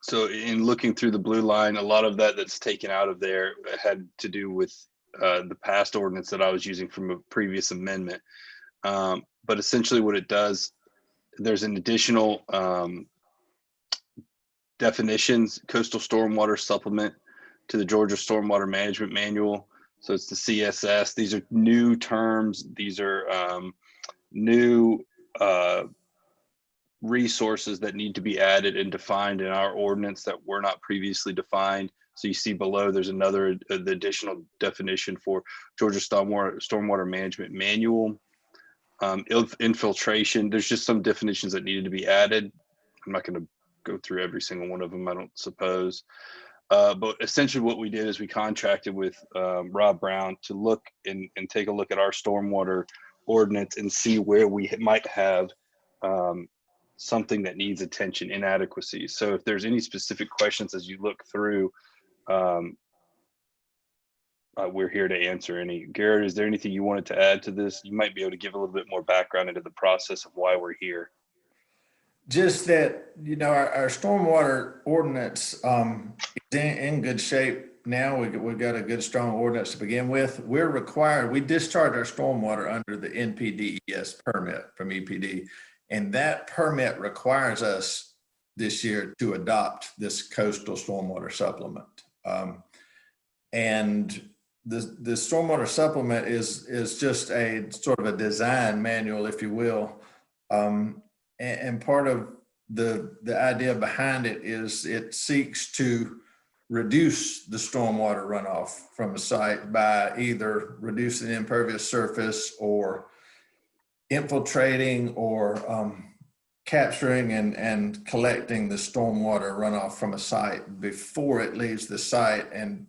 So in looking through the blue line, a lot of that's taken out of there had to do with the past ordinance that I was using from a previous amendment. But essentially what it does, there's an additional definitions, coastal stormwater supplement to the Georgia Stormwater Management Manual. So it's the CSS. These are new terms. These are new resources that need to be added and defined in our ordinance that were not previously defined. So you see below, there's another the additional definition for Georgia Stormwater Management Manual. Infiltration, there's just some definitions that needed to be added. I'm not going to go through every single one of them, I don't suppose. But essentially what we did is we contracted with Rob Brown to look and take a look at our stormwater ordinance and see where we might have something that needs attention, inadequacies. So if there's any specific questions as you look through, we're here to answer any. Garrett, is there anything you wanted to add to this? You might be able to give a little bit more background into the process of why we're here. Just that, you know, our stormwater ordinance is in good shape now. We've got a good, strong ordinance to begin with. We're required, we discharge our stormwater under the NPDES permit from EPD. And that permit requires us this year to adopt this coastal stormwater supplement. And the stormwater supplement is just a sort of a design manual, if you will. And part of the idea behind it is it seeks to reduce the stormwater runoff from a site by either reducing the impervious surface or infiltrating or capturing and collecting the stormwater runoff from a site before it leaves the site and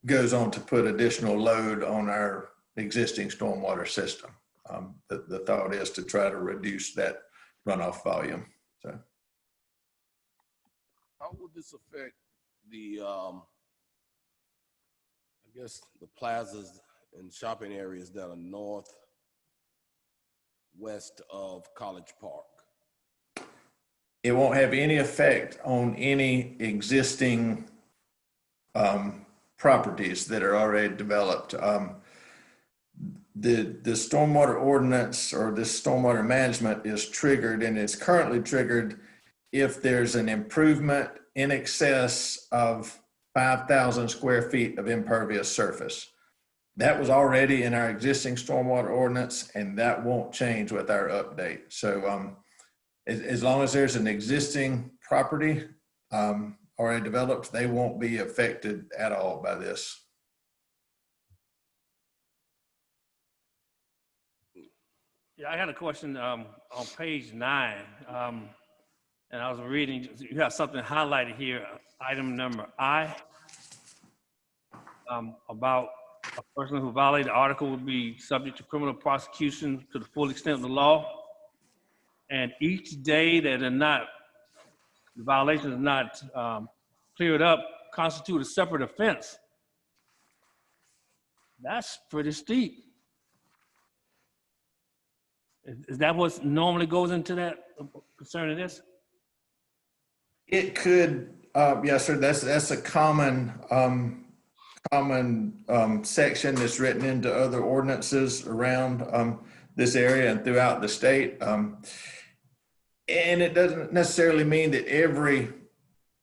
goes on to put additional load on our existing stormwater system. The thought is to try to reduce that runoff volume. So, how would this affect the, I guess, the plazas and shopping areas that are northwest of College Park? it won't have any effect on any existing properties that are already developed. The stormwater ordinance or this stormwater management is triggered, and it's currently triggered if there's an improvement in excess of 5,000 square feet of impervious surface. That was already in our existing stormwater ordinance, and that won't change with our update. So as long as there's an existing property already developed, they won't be affected at all by this. Yeah, I had a question on page 9, and I was reading, you have something highlighted here, item number I, about a person who violated the article would be subject to criminal prosecution to the full extent of the law. And each day that the violation is not cleared up constitute a separate offense. That's pretty steep. Is that what normally goes into that concerning this? It could, yes, sir. That's a common section that's written into other ordinances around this area and throughout the state. And it doesn't necessarily mean that every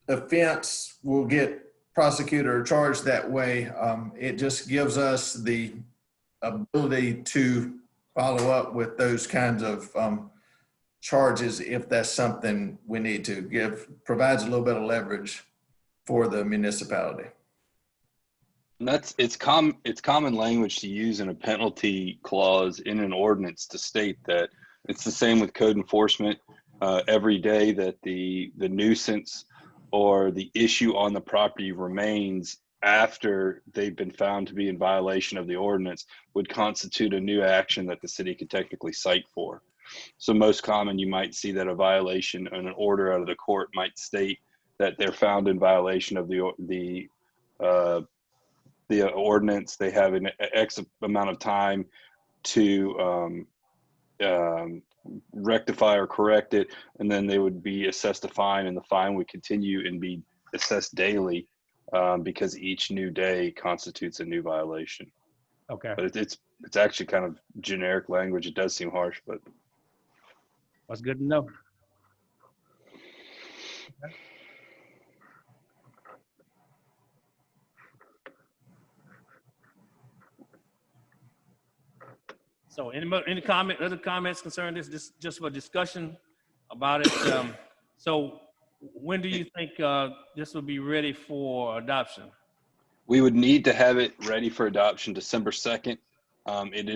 offense will get prosecuted or charged that way. It just gives us the ability to follow up with those kinds of charges if that's something we need to give, provides a little bit of leverage for the municipality. And it's common language to use in a penalty clause in an ordinance to state that it's the same with code enforcement. Every day that the nuisance or the issue on the property remains after they've been found to be in violation of the ordinance would constitute a new action that the city could technically cite for. So most common, you might see that a violation and an order out of the court might state that they're found in violation of the ordinance. They have an X amount of time to rectify or correct it, and then they would be assessed a fine, and the fine would continue and be assessed daily because each new day constitutes a new violation. Okay, But it's actually kind of generic language. It does seem harsh, but that's good to know. So any other comments concerning this, just for discussion about it? So when do you think this will be ready for adoption? we would need to have it ready for adoption December 2nd. It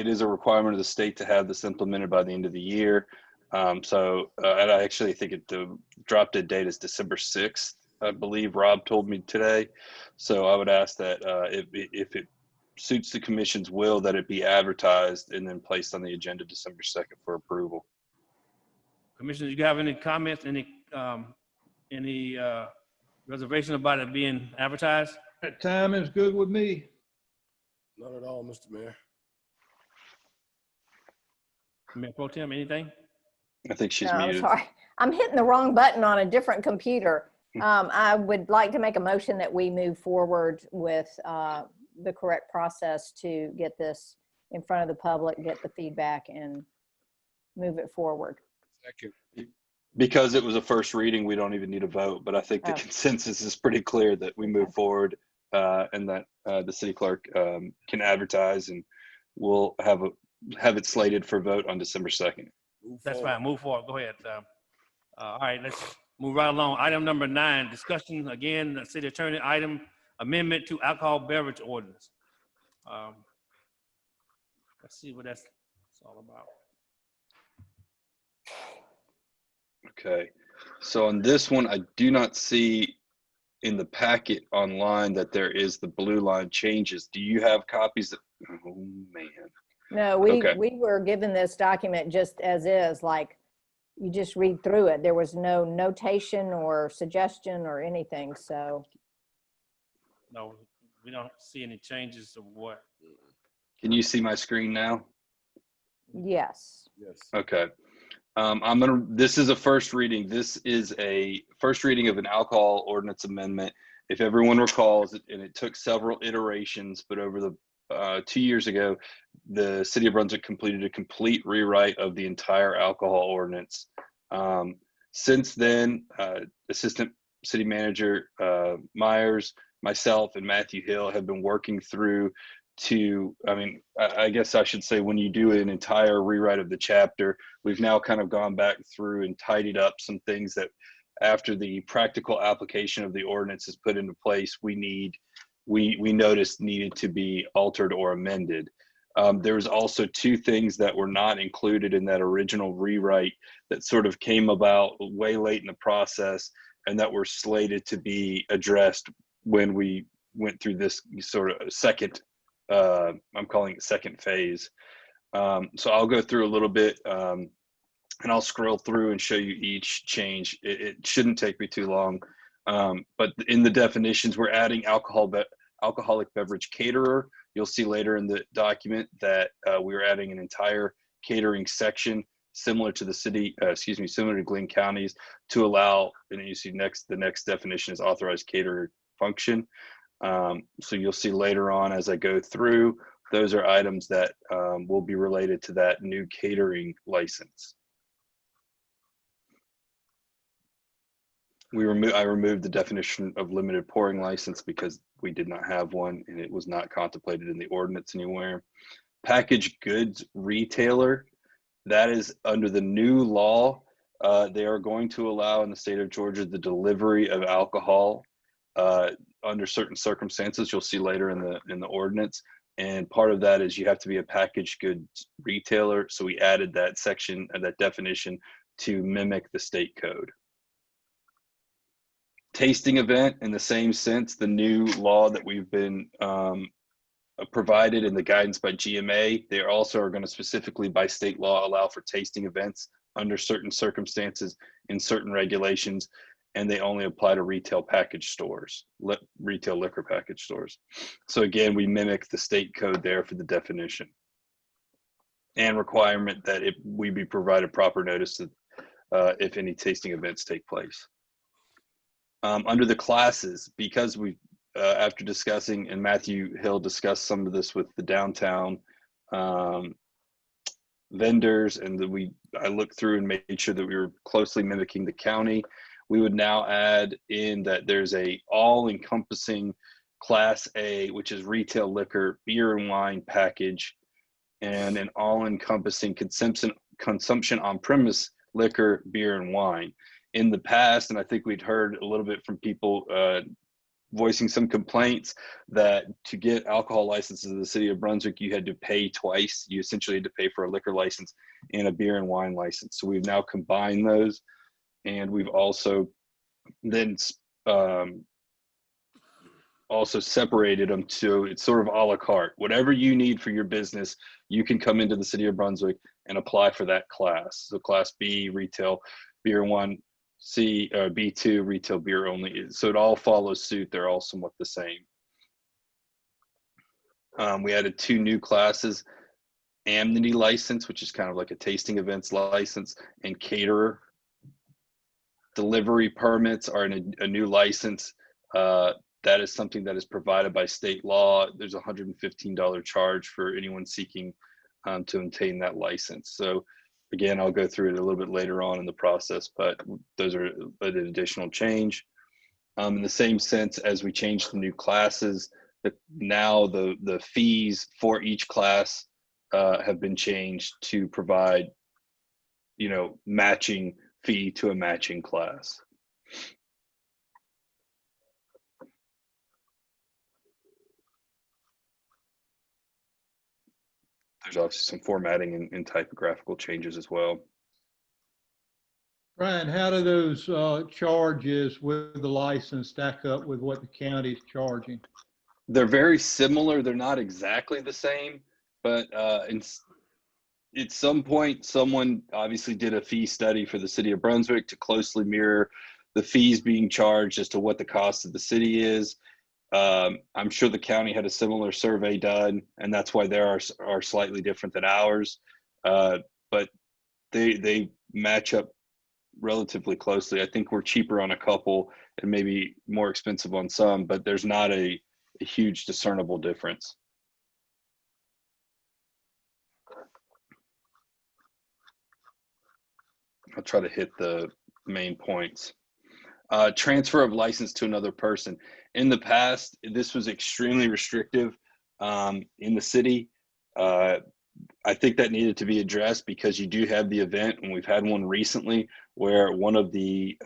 is a requirement of the state to have this implemented by the end of the year. And I actually think the drop dead date is December 6th, I believe Rob told me today. So I would ask that if it suits the commission's will, that it be advertised and then placed on the agenda December 2nd for approval. Commissioner, you have any comments, any reservation about it being advertised? That time is good with me. Not at all, Mr. Mayor. Mayor Pro Tem, anything? I think she's No, muted. sorry. I'm hitting the wrong button on a different computer. I would like to make a motion that we move forward with the correct process to get this in front of the public, get the feedback, and move it forward. Second. Because it was a first reading, we don't even need a vote, but I think the consensus is pretty clear that we move forward and that the city clerk can advertise, and we'll have it slated for vote on December 2nd. That's fine. Move forward. Go ahead. All right, let's move right along. Item number 9, discussion again, the city attorney item, amendment to alcohol beverage ordinance. Let's see what that's all about. Okay, so on this one, I do not see in the packet online that there is the blue line changes. Do you have copies? Oh man. No, we were given this document just as is, like you just read through it. There was no notation or suggestion or anything, so. No, we don't see any changes of what. Can you see my screen now? Yes. Yes. Okay. This is a first reading. This is a first reading of an alcohol ordinance amendment. If everyone recalls, and it took several iterations, but over the 2 years ago, the city of Brunswick completed a complete rewrite of the entire alcohol ordinance. Since then, Assistant City Manager Myers, myself, and Matthew Hill have been working through I guess I should say, when you do an entire rewrite of the chapter, we've now kind of gone back through and tidied up some things that after the practical application of the ordinance is put into place, we noticed needed to be altered or amended. There was also 2 things that were not included in that original rewrite that sort of came about way late in the process and that were slated to be addressed when we went through this sort of second, I'm calling it second phase. So I'll go through a little bit and I'll scroll through and show you each change. It shouldn't take me too long. But in the definitions, we're adding alcoholic beverage caterer. You'll see later in the document that we're adding an entire catering section similar to similar to Glenn County's, to allow, and you see the next definition is authorized caterer function. So you'll see later on as I go through, those are items that will be related to that new catering license. I removed the definition of limited pouring license because we did not have one and it was not contemplated in the ordinance anywhere. Packaged goods retailer, that is under the new law. They are going to allow in the state of Georgia the delivery of alcohol under certain circumstances. You'll see later in the ordinance, and part of that is you have to be a packaged goods retailer. So we added that section, that definition, to mimic the state code. tasting event in the same sense, the new law that we've been provided in the guidance by GMA, they also are going to specifically by state law allow for tasting events under certain circumstances in certain regulations, and they only apply to retail package stores, retail liquor package stores. So again, we mimic the state code there for the definition and requirement that we be provided proper notice to, if any tasting events take place. Under the classes, because we, after discussing, and Matthew Hill discussed some of this with the downtown vendors, and I looked through and made sure that we were closely mimicking the county. We would now add in that there's a all-encompassing Class A, which is retail liquor, beer and wine package, and an all-encompassing consumption on-premise liquor, beer and wine. In the past, and I think we'd heard a little bit from people voicing some complaints that to get alcohol licenses in the city of Brunswick, you had to pay twice. You essentially had to pay for a liquor license and a beer and wine license. So we've now combined those, and we've also then also separated them to, it's sort of a la carte. Whatever you need for your business, you can come into the city of Brunswick and apply for that class. So Class B, retail beer and wine, C, B2, retail beer only. So it all follows suit. They're all somewhat the same. We added 2 new classes, amenity license, which is kind of like a tasting events license, and caterer. Delivery permits are a new license. That is something that is provided by state law. There's a $115 charge for anyone seeking to obtain that license. So again, I'll go through it a little bit later on in the process, but those are an additional change. In the same sense as we changed the new classes, now the fees for each class have been changed to provide, matching fee to a matching class. There's obviously some formatting and typographical changes as well. Ryan, how do those charges with the license stack up with what the county's charging? They're very similar. They're not exactly the same, but at some point, someone obviously did a fee study for the city of Brunswick to closely mirror the fees being charged as to what the cost of the city is. I'm sure the county had a similar survey done, and that's why they are slightly different than ours. But they match up relatively closely. I think we're cheaper on a couple and maybe more expensive on some, but there's not a huge discernible difference. I'll try to hit the main points. Transfer of license to another person. In the past, this was extremely restrictive in the city. I think that needed to be addressed because you do have the event, and we've had one recently where one of the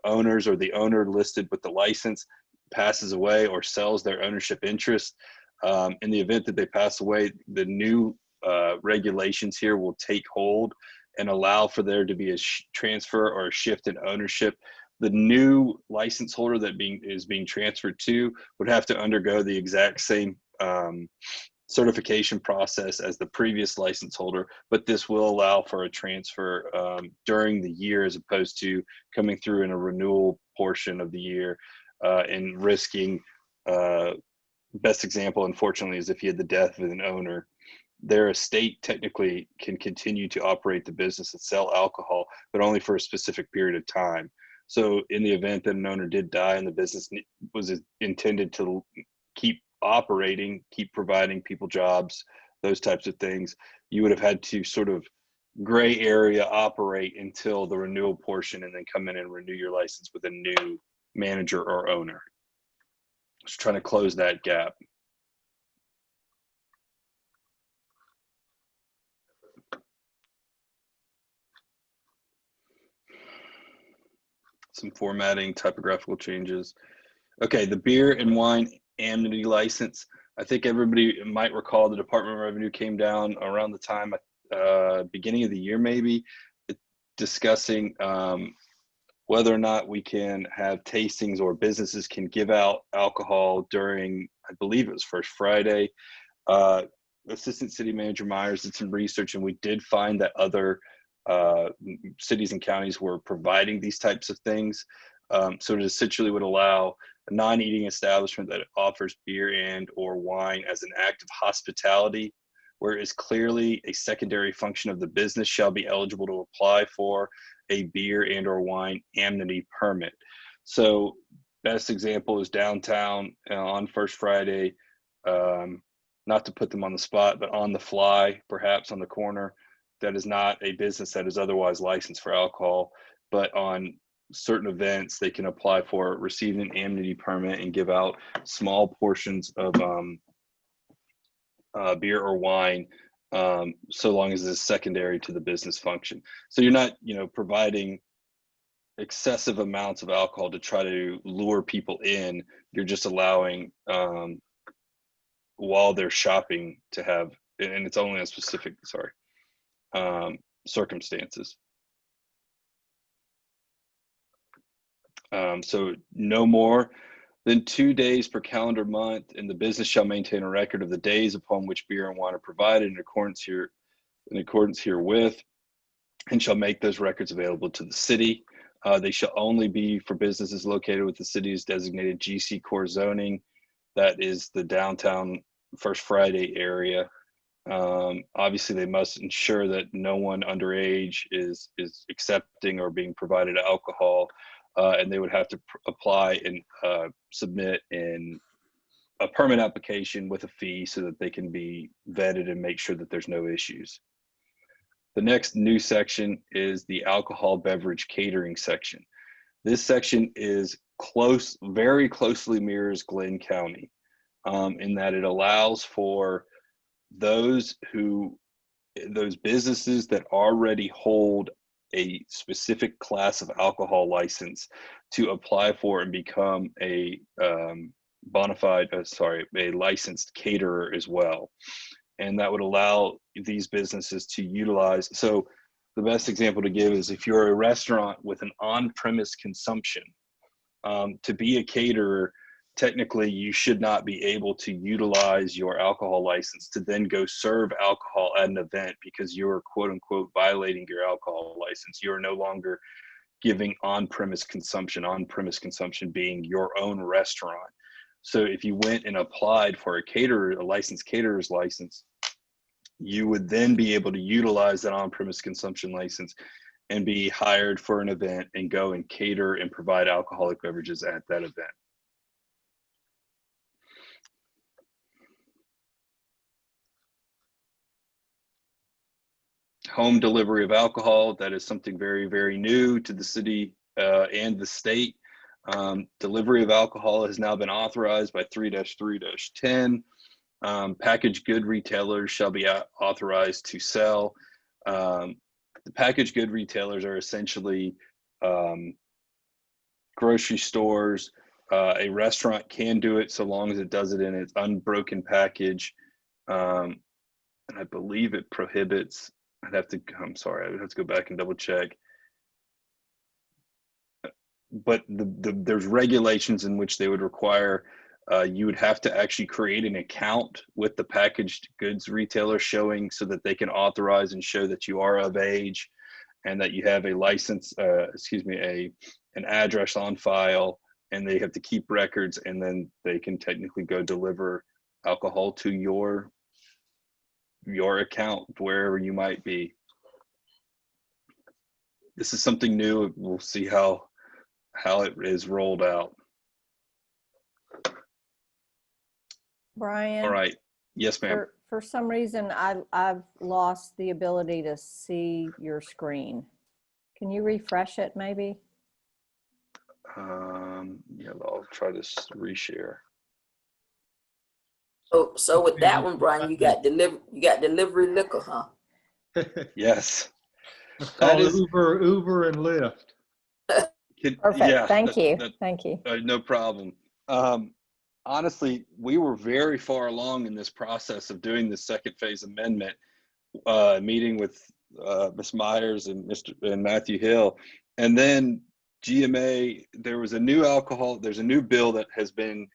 owners or the owner listed with the license passes away or sells their ownership interest. In the event that they pass away, the new regulations here will take hold and allow for there to be a transfer or a shift in ownership. The new license holder that is being transferred to would have to undergo the exact same certification process as the previous license holder, but this will allow for a transfer during the year as opposed to coming through in a renewal portion of the year and risking, best example, unfortunately, is if you had the death of an owner. Their estate technically can continue to operate the business and sell alcohol, but only for a specific period of time. So in the event that an owner did die and the business was intended to keep operating, keep providing people jobs, those types of things, you would have had to sort of gray area operate until the renewal portion and then come in and renew your license with a new manager or owner. Just trying to close that gap. Some formatting, typographical changes. Okay, the beer and wine amenity license. I think everybody might recall the Department of Revenue came down around the time, beginning of the year maybe, discussing whether or not we can have tastings or businesses can give out alcohol during, I believe it was First Friday. Assistant City Manager Myers did some research, and we did find that other cities and counties were providing these types of things. So it essentially would allow a non-eating establishment that offers beer and or wine as an act of hospitality, where it is clearly a secondary function of the business, shall be eligible to apply for a beer and or wine amenity permit. So best example is downtown on First Friday. Not to put them on the spot, but on the fly, perhaps on the corner, that is not a business that is otherwise licensed for alcohol, but on certain events, they can apply for receiving an amenity permit and give out small portions of beer or wine, so long as it's secondary to the business function. So you're not, providing excessive amounts of alcohol to try to lure people in. You're just allowing, while they're shopping, to have, and it's only on specific, circumstances. So no more than 2 days per calendar month, and the business shall maintain a record of the days upon which beer and wine are provided in accordance herewith, and shall make those records available to the city. They shall only be for businesses located with the city's designated GC core zoning. That is the downtown First Friday area. Obviously, they must ensure that no one underage is accepting or being provided alcohol, and they would have to apply and submit in a permit application with a fee so that they can be vetted and make sure that there's no issues. The next new section is the alcohol beverage catering section. This section is very closely mirrors Glenn County, in that it allows for those businesses that already hold a specific class of alcohol license to apply for and become a licensed caterer as well. And that would allow these businesses to utilize. So the best example to give is if you're a restaurant with an on-premise consumption, to be a caterer, technically you should not be able to utilize your alcohol license to then go serve alcohol at an event, because you're quote unquote violating your alcohol license. You are no longer giving on-premise consumption being your own restaurant. So if you went and applied for a licensed caterer's license, you would then be able to utilize that on-premise consumption license and be hired for an event and go and cater and provide alcoholic beverages at that event. Home delivery of alcohol, that is something very, very new to the city and the state. Delivery of alcohol has now been authorized by 3-3-10. Packaged good retailers shall be authorized to sell. The packaged good retailers are essentially grocery stores. A restaurant can do it so long as it does it in its unbroken package. And I believe it prohibits, I'd have to go back and double check. But there's regulations in which they would require you would have to actually create an account with the packaged goods retailer, showing so that they can authorize and show that you are of age and that you have a license, an address on file, and they have to keep records, and then they can technically go deliver alcohol to your account wherever you might be. This is something new. We'll see how it is rolled out. Brian? All right. Yes, ma'am. For some reason, I've lost the ability to see your screen. Can you refresh it maybe? Yeah, I'll try to reshare. Oh, so with that one, Brian, you got delivery liquor, huh? Yes. It's called Uber and Lyft. Perfect. Yeah, Thank you. Thank you. No problem. Honestly, we were very far along in this process of doing the second phase amendment, meeting with Ms. Myers and Matthew Hill. And then GMA, there's a new bill that has been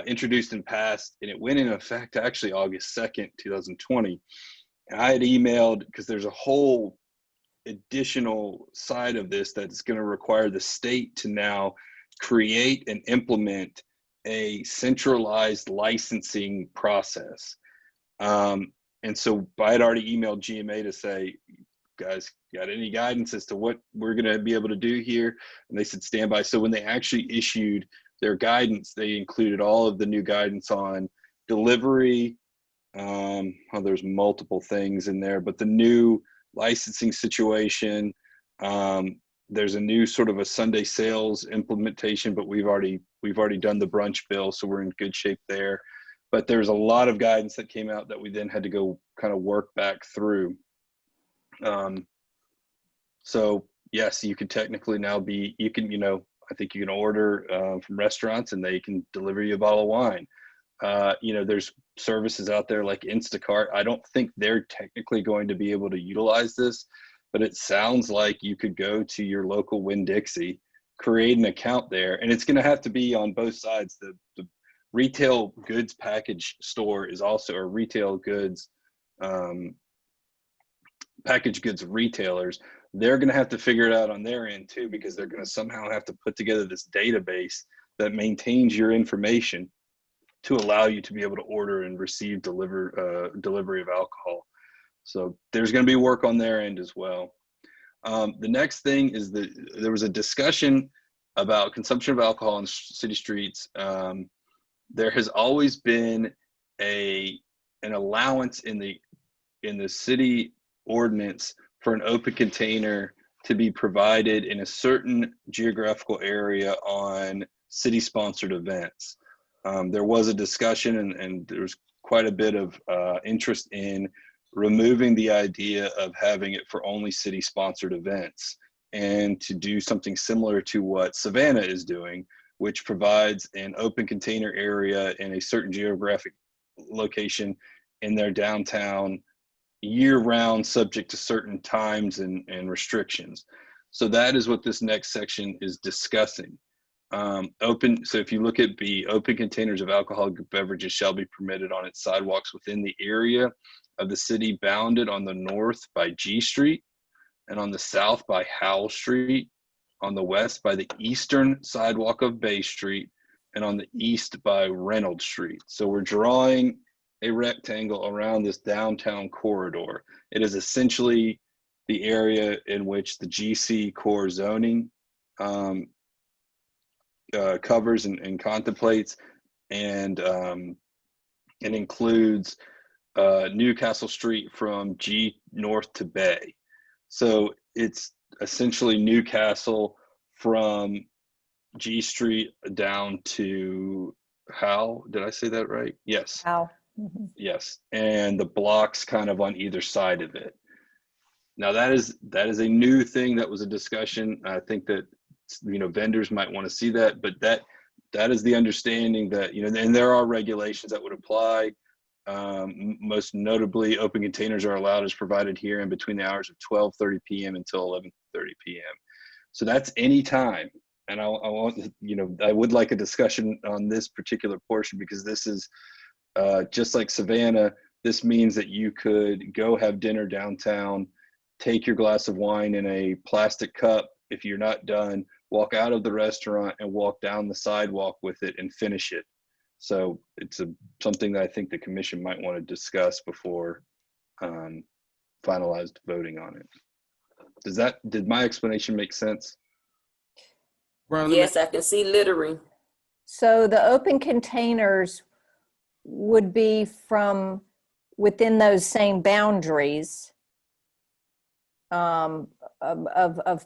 introduced and passed, and it went in effect actually August 2nd, 2020. And I had emailed, because there's a whole additional side of this that's going to require the state to now create and implement a centralized licensing process. And so I had already emailed GMA to say, guys, got any guidance as to what we're going to be able to do here? And they said, stand by. So when they actually issued their guidance, they included all of the new guidance on delivery. There's multiple things in there, but the new licensing situation, there's a new sort of a Sunday sales implementation, but we've already done the brunch bill, so we're in good shape there. But there's a lot of guidance that came out that we then had to go kind of work back through. So yes, you could technically now I think you can order from restaurants and they can deliver you a bottle of wine. There's services out there like Instacart. I don't think they're technically going to be able to utilize this, but it sounds like you could go to your local Winn-Dixie, create an account there, and it's going to have to be on both sides. The retail goods package store is also, or retail goods, packaged goods retailers, they're going to have to figure it out on their end too, because they're going to somehow have to put together this database that maintains your information to allow you to be able to order and receive delivery of alcohol. So there's going to be work on their end as well. The next thing is that there was a discussion about consumption of alcohol on city streets. There has always been an allowance in the city ordinance for an open container to be provided in a certain geographical area on city-sponsored events. There was a discussion and there was quite a bit of interest in removing the idea of having it for only city-sponsored events and to do something similar to what Savannah is doing, which provides an open container area in a certain geographic location in their downtown year-round, subject to certain times and restrictions. So that is what this next section is discussing. So if you look at B, open containers of alcoholic beverages shall be permitted on its sidewalks within the area of the city bounded on the north by G Street and on the south by Howell Street, on the west by the eastern sidewalk of Bay Street, and on the east by Reynolds Street. So we're drawing a rectangle around this downtown corridor. It is essentially the area in which the GC core zoning covers and contemplates, and it includes Newcastle Street from G north to Bay. So it's essentially Newcastle from G Street down to Howell. Did I say that right? Yes. Howell. Mm-hmm. Yes, and the blocks kind of on either side of it. Now that is a new thing that was a discussion. I think that vendors might want to see that, but that is the understanding that and there are regulations that would apply. Most notably, open containers are allowed as provided here in between the hours of 12:30 p.m. until 11:30 p.m. So that's any time. And I want I would like a discussion on this particular portion, because this is just like Savannah. This means that you could go have dinner downtown, take your glass of wine in a plastic cup. If you're not done, walk out of the restaurant and walk down the sidewalk with it and finish it. So it's something that I think the commission might want to discuss before finalized voting on it. Did my explanation make sense? Yes, I can see littering. So the open containers would be from within those same boundaries of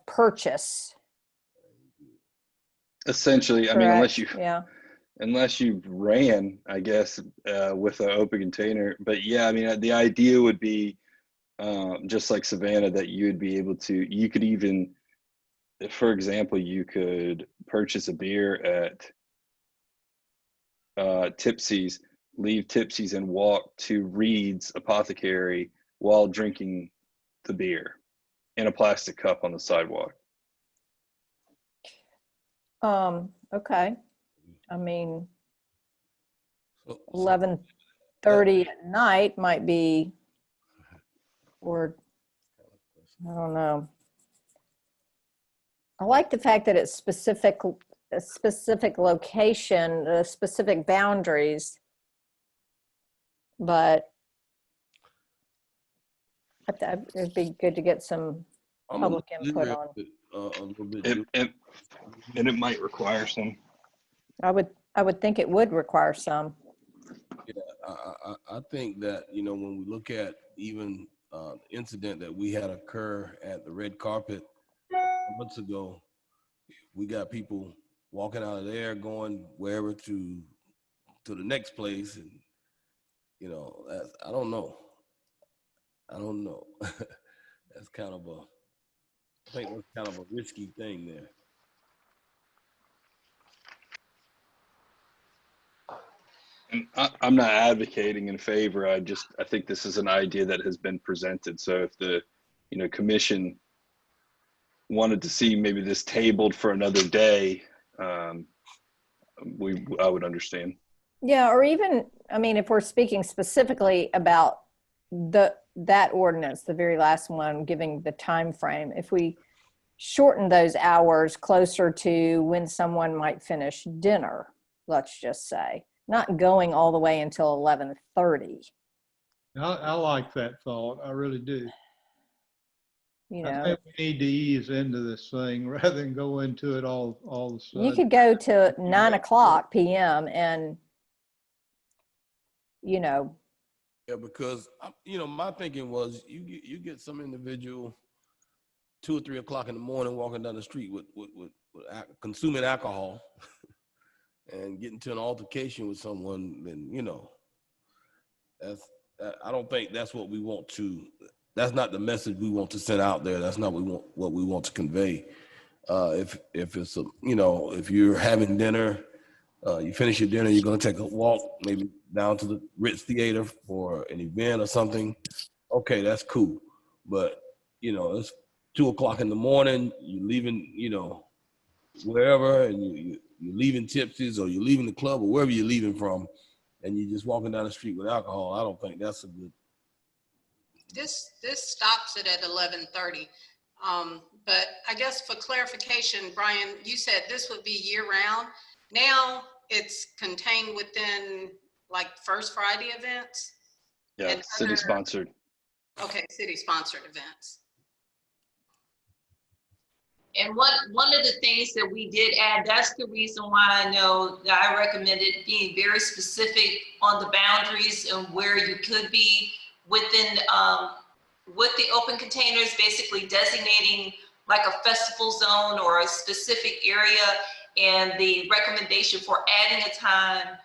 purchase. Essentially, Correct. I mean, unless you ran, I guess, with an open container. But yeah, I mean, the idea would be just like Savannah, that you would be able to, you could even, for example, you could purchase a beer at Tipsy's, leave Tipsy's and walk to Reed's Apothecary while drinking the beer in a plastic cup on the sidewalk. Okay. I mean, So- 11:30 at night might be, or I don't know. I like the fact that it's specific, a specific location, specific boundaries, but it'd be good to get some I'm public a little input leery on. of it, a little bit. And it might require some. I would think it would require some. Yeah, I think that, when we look at even the incident that we had occur at the red carpet months ago, we got people walking out of there going wherever to the next place, and I don't know. That's kind of I think that's kind of a risky thing there. And I'm not advocating in favor. I think this is an idea that has been presented. So if the, commission wanted to see maybe this tabled for another day, I would understand. Yeah, or even, I mean, if we're speaking specifically about that ordinance, the very last one, giving the time frame, if we shorten those hours closer to when someone might finish dinner, let's just say, not going all the way until 11:30. I like that thought. I really do. You I know, think we need to ease into this thing rather than go into it all of a sudden. you could go to 9:00 p.m. and, Yeah, because my thinking was you get some individual 2 or 3 o'clock in the morning walking down the street with consuming alcohol and getting to an altercation with someone, then I don't think that's what we want to. That's not the message we want to send out there. That's not what we want to convey. If it's if you're having dinner, you finish your dinner, you're going to take a walk, maybe down to the Ritz Theater for an event or something. Okay, that's cool. But it's 2 o'clock in the morning. You're leaving, wherever, and you're leaving Tipsy's, or you're leaving the club, or wherever you're leaving from, and you're just walking down the street with alcohol. I don't think that's a good. This stops it at 11:30. But I guess for clarification, Brian, you said this would be year round. Now it's contained within like First Friday events? Yeah, And city sponsored. Okay, city sponsored events. And one of the things that we did add, that's the reason why I know that I recommended being very specific on the boundaries and where you could be within, with the open containers, basically designating like a festival zone or a specific area. And the recommendation for adding a time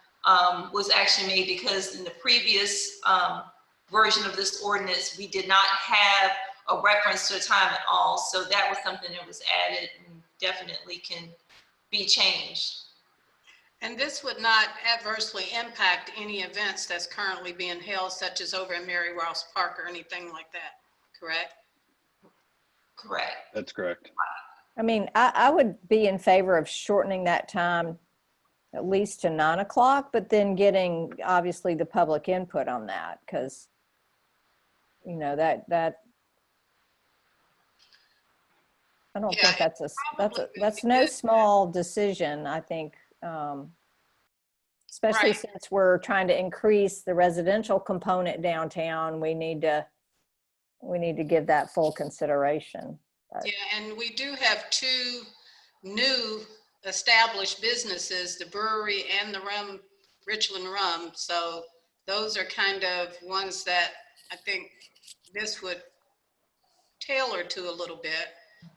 was actually made because in the previous version of this ordinance, we did not have a reference to a time at all. So that was something that was added and definitely can be changed. And this would not adversely impact any events that's currently being held, such as over in Mary Ross Park or anything like that, correct? Correct. That's correct. I mean, I would be in favor of shortening that time at least to 9 o'clock, but then getting obviously the public input on that, because that I don't think that's no small decision. I think, especially Right. since we're trying to increase the residential component downtown, we need to give that full consideration. Yeah, and we do have two new established businesses, the brewery and the Richland Rum. So those are kind of ones that I think this would tailor to a little bit.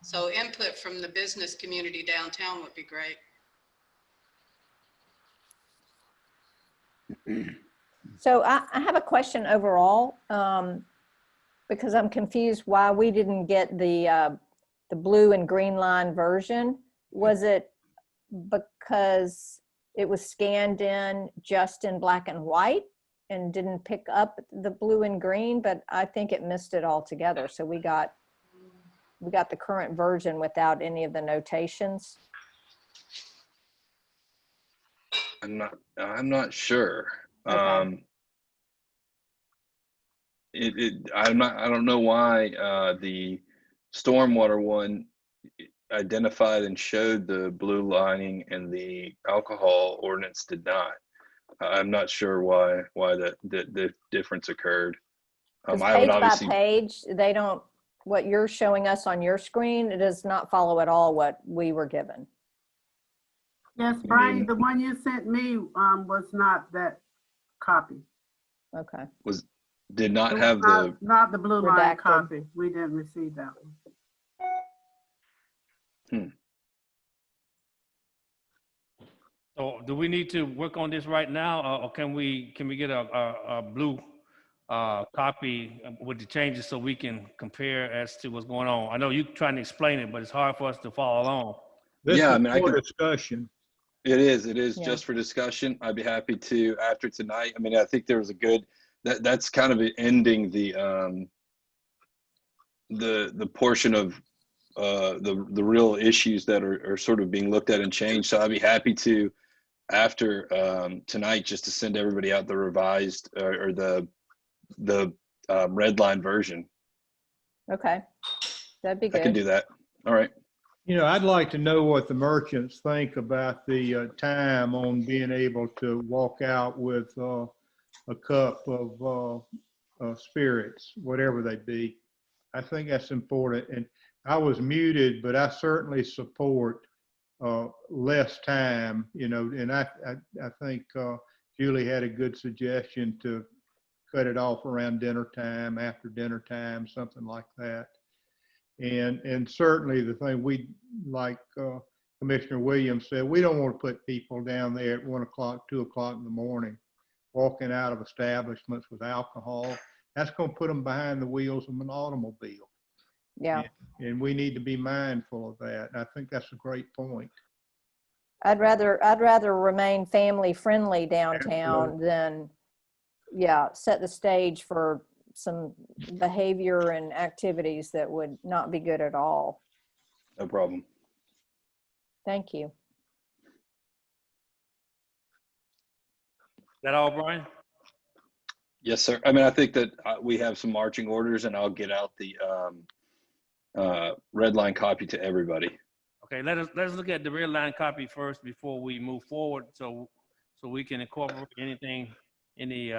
So input from the business community downtown would be great. So I have a question overall, because I'm confused why we didn't get the blue and green line version. Was it because it was scanned in just in black and white and didn't pick up the blue and green? But I think it missed it altogether. So we got the current version without any of the notations. I'm not sure. Okay. I don't know why the stormwater one identified and showed the blue lining and the alcohol ordinance did not. I'm not sure why the difference occurred. Because I would page by obviously, page, they don't, what you're showing us on your screen, it does not follow at all what we were given. Yes, Brian, the one you sent me was not that copy. Okay. did not It was have the, not the blue line Redacted. copy. We didn't receive that one. So do we need to work on this right now, or can we get a blue copy with the changes so we can compare as to what's going on? I know you're trying to explain it, but it's hard for us to follow along. This Yeah, I is mean, I for can- discussion. it is Yeah. just for discussion. I'd be happy to after tonight. I mean, I think there was a good, that's kind of ending the portion of the real issues that are sort of being looked at and changed. So I'd be happy to, after tonight, just to send everybody out the revised or the red line version. Okay. That'd be I can good. do that. All right. You know, I'd like to know what the merchants think about the time on being able to walk out with a cup of spirits, whatever they be. I think that's important. And I was muted, but I certainly support less time, you know, and I think Julie had a good suggestion to cut it off around dinner time, after dinner time, something like that. And certainly the thing we, like Commissioner Williams said, we don't want to put people down there at 1 o'clock, 2 o'clock in the morning, walking out of establishments with alcohol. That's going to put them behind the wheels of an automobile. Yeah. And we need to be mindful of that. And I think that's a great point. I'd rather remain family friendly downtown than, yeah, set the stage for some behavior and activities that would not be good at all. No problem. Thank you. Is that all, Brian? Yes, sir. I mean, I think that we have some marching orders, and I'll get out the red line copy to everybody. Okay, let's look at the red line copy first before we move forward, so we can incorporate anything, any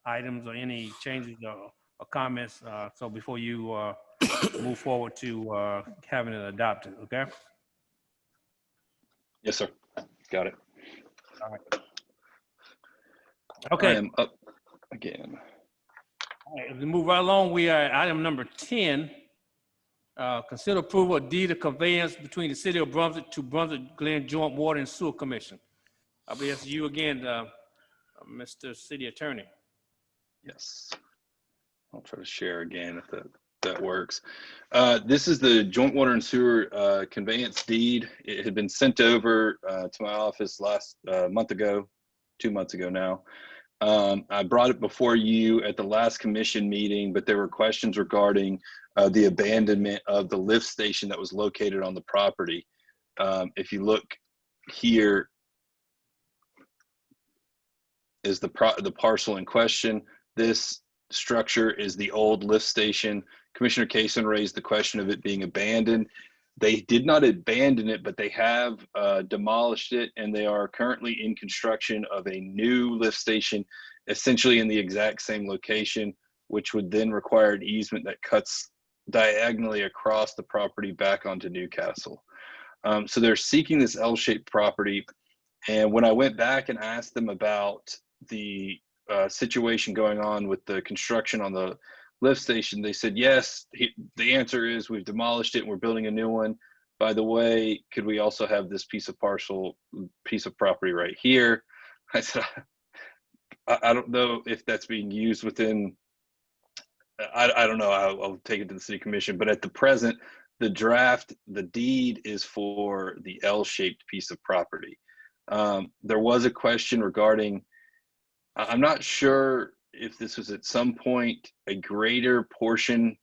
items or any changes or comments. So before you move forward to having it adopted, okay? Yes, sir. Got it. All right. Okay. I am up again. All right, as we move right along, we are at item number 10. Consider approval of deed of conveyance between the city of Brunswick to Brunswick Glen Joint Water and Sewer Commission. I believe that's you again, Mr. City Attorney. Yes. I'll try to share again if that works. This is the joint water and sewer conveyance deed. It had been sent over to my office last month ago, 2 months ago now. I brought it before you at the last commission meeting, but there were questions regarding the abandonment of the lift station that was located on the property. If you look here is the parcel in question. This structure is the old lift station. Commissioner Kaysen raised the question of it being abandoned. They did not abandon it, but they have demolished it, and they are currently in construction of a new lift station, essentially in the exact same location, which would then require an easement that cuts diagonally across the property back onto Newcastle. So they're seeking this L-shaped property. And when I went back and asked them about the situation going on with the construction on the lift station, they said, yes, the answer is we've demolished it and we're building a new one. By the way, could we also have this piece of property right here? I said, I don't know if that's being used within, I don't know, I'll take it to the city commission, but at the present, the draft, the deed is for the L-shaped piece of property. There was a question regarding, I'm not sure if this was at some point a greater portion,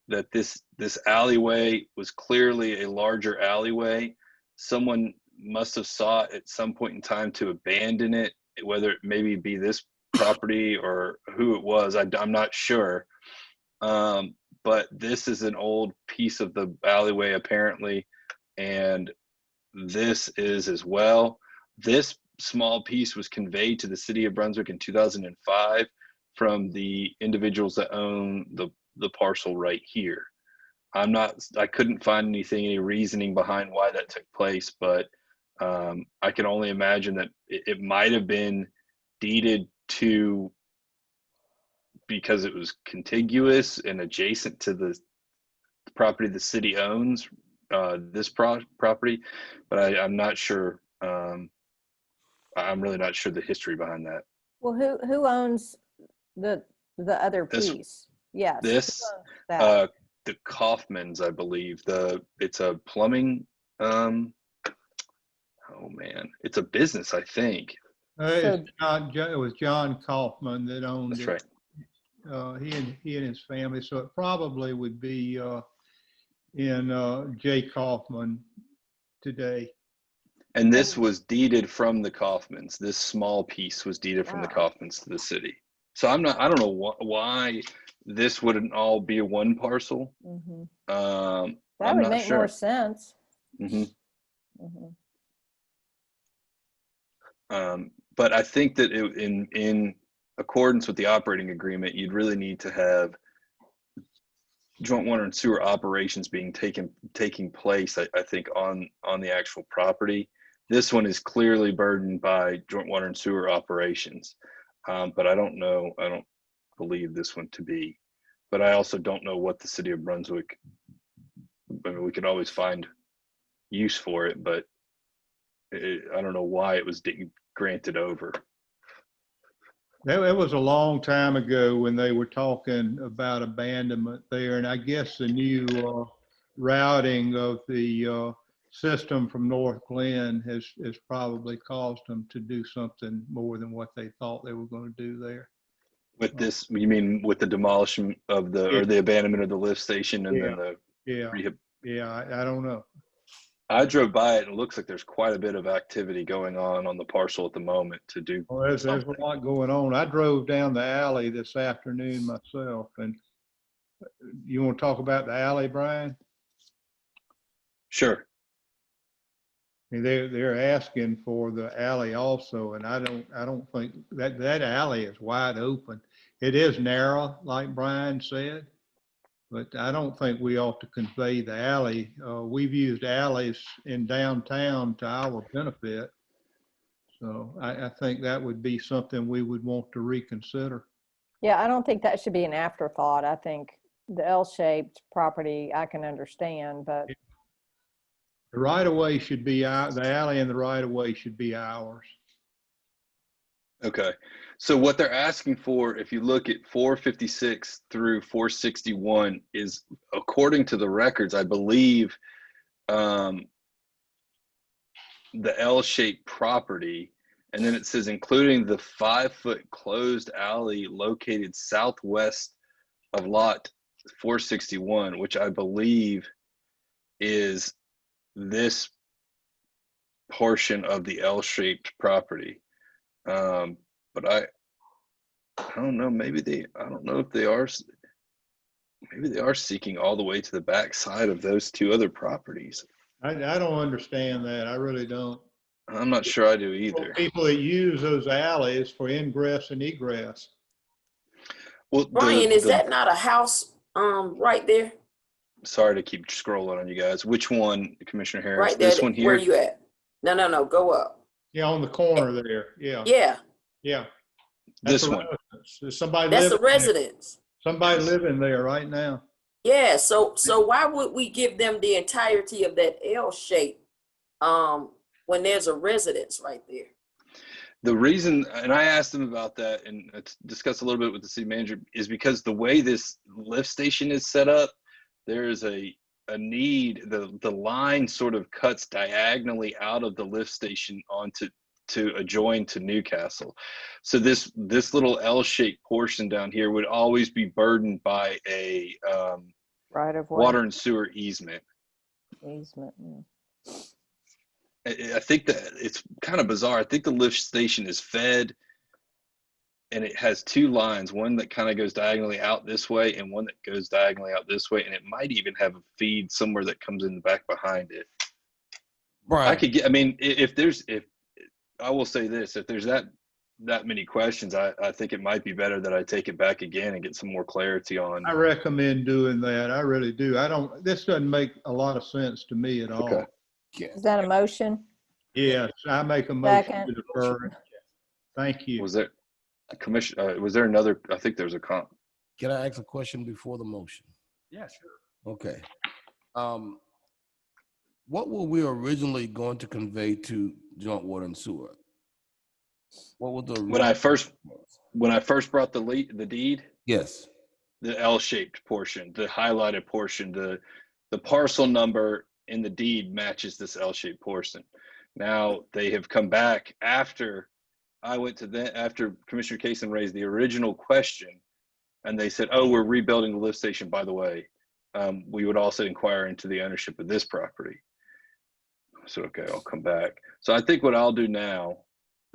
that this alleyway was clearly a larger alleyway. Someone must have sought at some point in time to abandon it, whether it maybe be this property or who it was. I'm not sure. But this is an old piece of the alleyway apparently, and this is as well. This small piece was conveyed to the city of Brunswick in 2005 from the individuals that own the parcel right here. I couldn't find any reasoning behind why that took place, but I can only imagine that it might have been deeded to because it was contiguous and adjacent to the property the city owns, this property, but I'm not sure. I'm really not sure the history behind that. Well, who owns the other piece? Yes. who This, owns that? the Kaufmans, I believe. It's a plumbing. Oh man, it's a business, I think. It was John Kaufman that owned That's it. right. He and his family. So it probably would be in J. Kaufman today. And this was deeded from the Kaufmans. This small piece was deeded from the Wow. Kaufmans to the city. So I don't know why this wouldn't all be one parcel. Mhm. I'm That would not make sure. more sense. hmm Mhm. But I think that in accordance with the operating agreement, you'd really need to have joint water and sewer operations taking place, I think, on the actual property. This one is clearly burdened by joint water and sewer operations, but I don't believe this one to be. But I also don't know what the city of Brunswick, I mean, we could always find use for it, but I don't know why it was granted over. It was a long time ago when they were talking about abandonment there, and I guess the new routing of the system from North Glen has probably caused them to do something more than what they thought they were going to do there. With this, you mean with the demolition of or the abandonment of the lift station and then the rehab? Yeah, I don't know. I drove by it and it looks like there's quite a bit of activity going on the parcel at the moment to do. Well, there's a lot going on. I drove down the alley this afternoon myself, and you want to talk about the alley, Brian? Sure. I mean, they're asking for the alley also, and I don't think that alley is wide open. It is narrow, like Brian said, but I don't think we ought to convey the alley. We've used alleys in downtown to our benefit. So I think that would be something we would want to reconsider. Yeah, I don't think that should be an afterthought. I think the L-shaped property I can understand, but The right of way should be the alley and the right of way should be ours. Okay. So what they're asking for, if you look at 456 through 461, is, according to the records, I believe, the L-shaped property, and then it says including the 5-foot closed alley located southwest of lot 461, which I believe is this portion of the L-shaped property. But I don't know, I don't know if maybe they are seeking all the way to the back side of those two other properties. I don't understand that. I really don't. I'm not sure I do either. People that use those alleys for ingress and egress. Well, Brian, is that not a house right there? Sorry to keep scrolling on you guys. Which one, Commissioner Harris? Right there. This one here? Where you at? No, go up. Yeah, on the corner there. Yeah. Yeah, That's This a one. residence. There's somebody that's a living there. residence. Somebody living there right now. Yeah, so why would we give them the entirety of that L shape when there's a residence right there? The reason, and I asked them about that and discussed a little bit with the city manager, is because the way this lift station is set up, there is a need, the line sort of cuts diagonally out of the lift station to adjoin to Newcastle. So this little L-shaped portion down here would always be burdened by a right of way. water and sewer easement. Easement. Yeah. I think that it's kind of bizarre. I think the lift station is fed and it has two lines, one that kind of goes diagonally out this way and one that goes diagonally out this way. And it might even have a feed somewhere that comes in the back behind it. Brian, I could get, I mean, if I will say this, if there's that many questions, I think it might be better that I take it back again and get some more clarity on. I recommend doing that. I really do. This doesn't make a lot of sense to me at all. Okay. Is that a motion? Yes, I make a motion Second. to defer it. Thank you. Was there a commission? Was there another? I think there's a comp. can I ask a question before the motion? Yeah, sure. Okay. What were we originally going to convey to joint water and sewer? What was the When I first brought the deed, yes. the L-shaped portion, the highlighted portion, the parcel number in the deed matches this L-shaped portion. Now they have come back after I went to after Commissioner Kaysen raised the original question, and they said, "Oh, we're rebuilding the lift station. By the way, we would also inquire into the ownership of this property." So okay, I'll come back. So I think what I'll do now.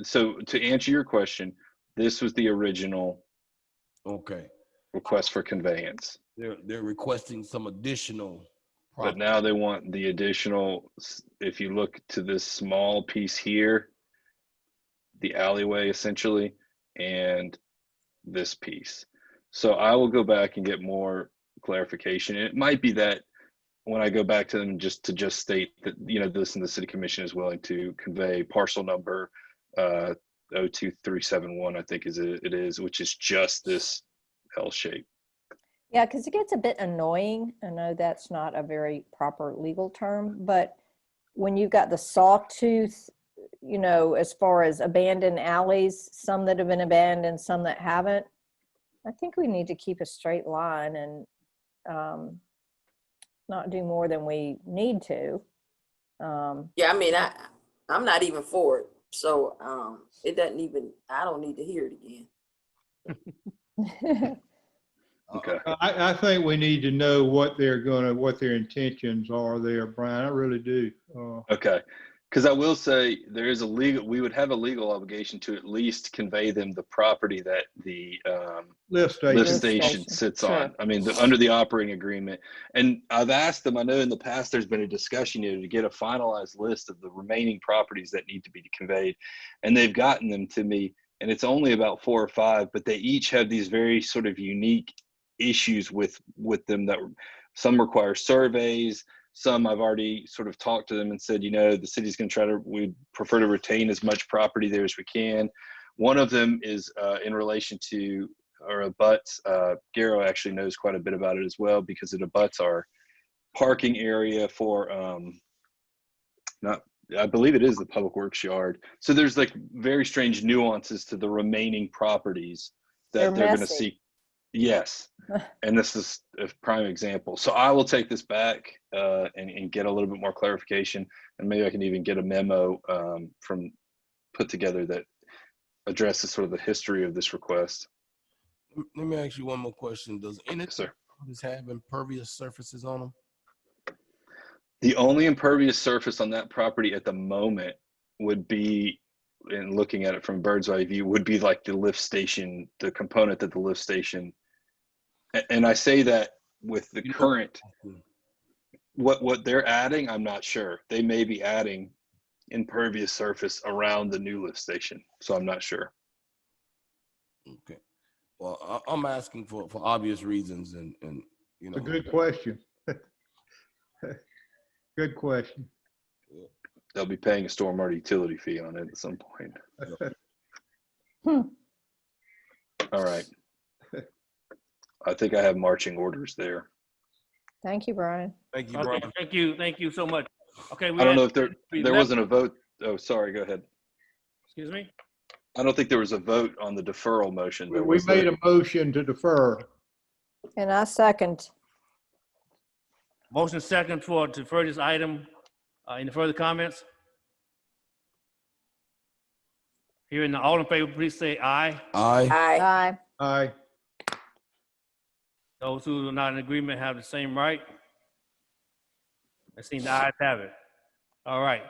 So to answer your question, this was the original Okay. request for conveyance. They're requesting some additional But now they want the additional, if you look to this small piece here, the alleyway essentially, and this piece. So I will go back and get more clarification. And it might be that when I go back to them just to state that, you know, this and the city commission is willing to convey parcel number 02371, I think it is, which is just this L shape. Yeah, because it gets a bit annoying. I know that's not a very proper legal term, but when you've got the sawtooth, you know, as far as abandoned alleys, some that have been abandoned, some that haven't, I think we need to keep a straight line and not do more than we need to. Yeah, I mean, I'm not even for it. So it doesn't even, I don't need to hear it again. Okay. I think we need to know what their intentions are there, Brian. I really do. Okay. Because I will say we would have a legal obligation to at least convey them the property that the Lift station sits Sure. on. I mean, under the operating agreement. And I've asked them, I know in the past there's been a discussion, you know, to get a finalized list of the remaining properties that need to be conveyed. And they've gotten them to me, and it's only about 4 or 5, but they each have these very sort of unique issues with them that some require surveys. Some I've already sort of talked to them and said, you know, the city's going to we'd prefer to retain as much property there as we can. One of them is in relation to, or abuts, Garrow actually knows quite a bit about it as well, because it abuts our parking area for, I believe it is the public works yard. So there's like very strange nuances to the remaining properties that they're going to seek. Yes. And this is a prime example. So I will take this back and get a little bit more clarification, and maybe I can even get a memo put together that addresses sort of the history of this request. Let me ask you one more question. Does any Yes, sir. have impervious surfaces on them? The only impervious surface on that property at the moment would be, and looking at it from bird's eye view, would be like the lift station, the component that the lift station. And I say that with the current, what they're adding, I'm not sure. They may be adding impervious surface around the new lift station, so I'm not sure. Okay. Well, I'm asking for obvious reasons, and you know. It's a good question. Good question. They'll be paying a stormwater utility fee on it at some point. All right. I think I have marching orders there. Thank you, Brian. Thank you, Okay, Brian. thank you so much. Okay. I don't know if there wasn't a vote. Oh, sorry, go ahead. Excuse me? I don't think there was a vote on the deferral motion. We made a motion to defer. And I second. Motion second to defer this item. Any further comments? Hearing all in favor, please say aye. Aye. Aye. Aye. Those who are not in agreement have the same right. It seems the ayes have it. All right.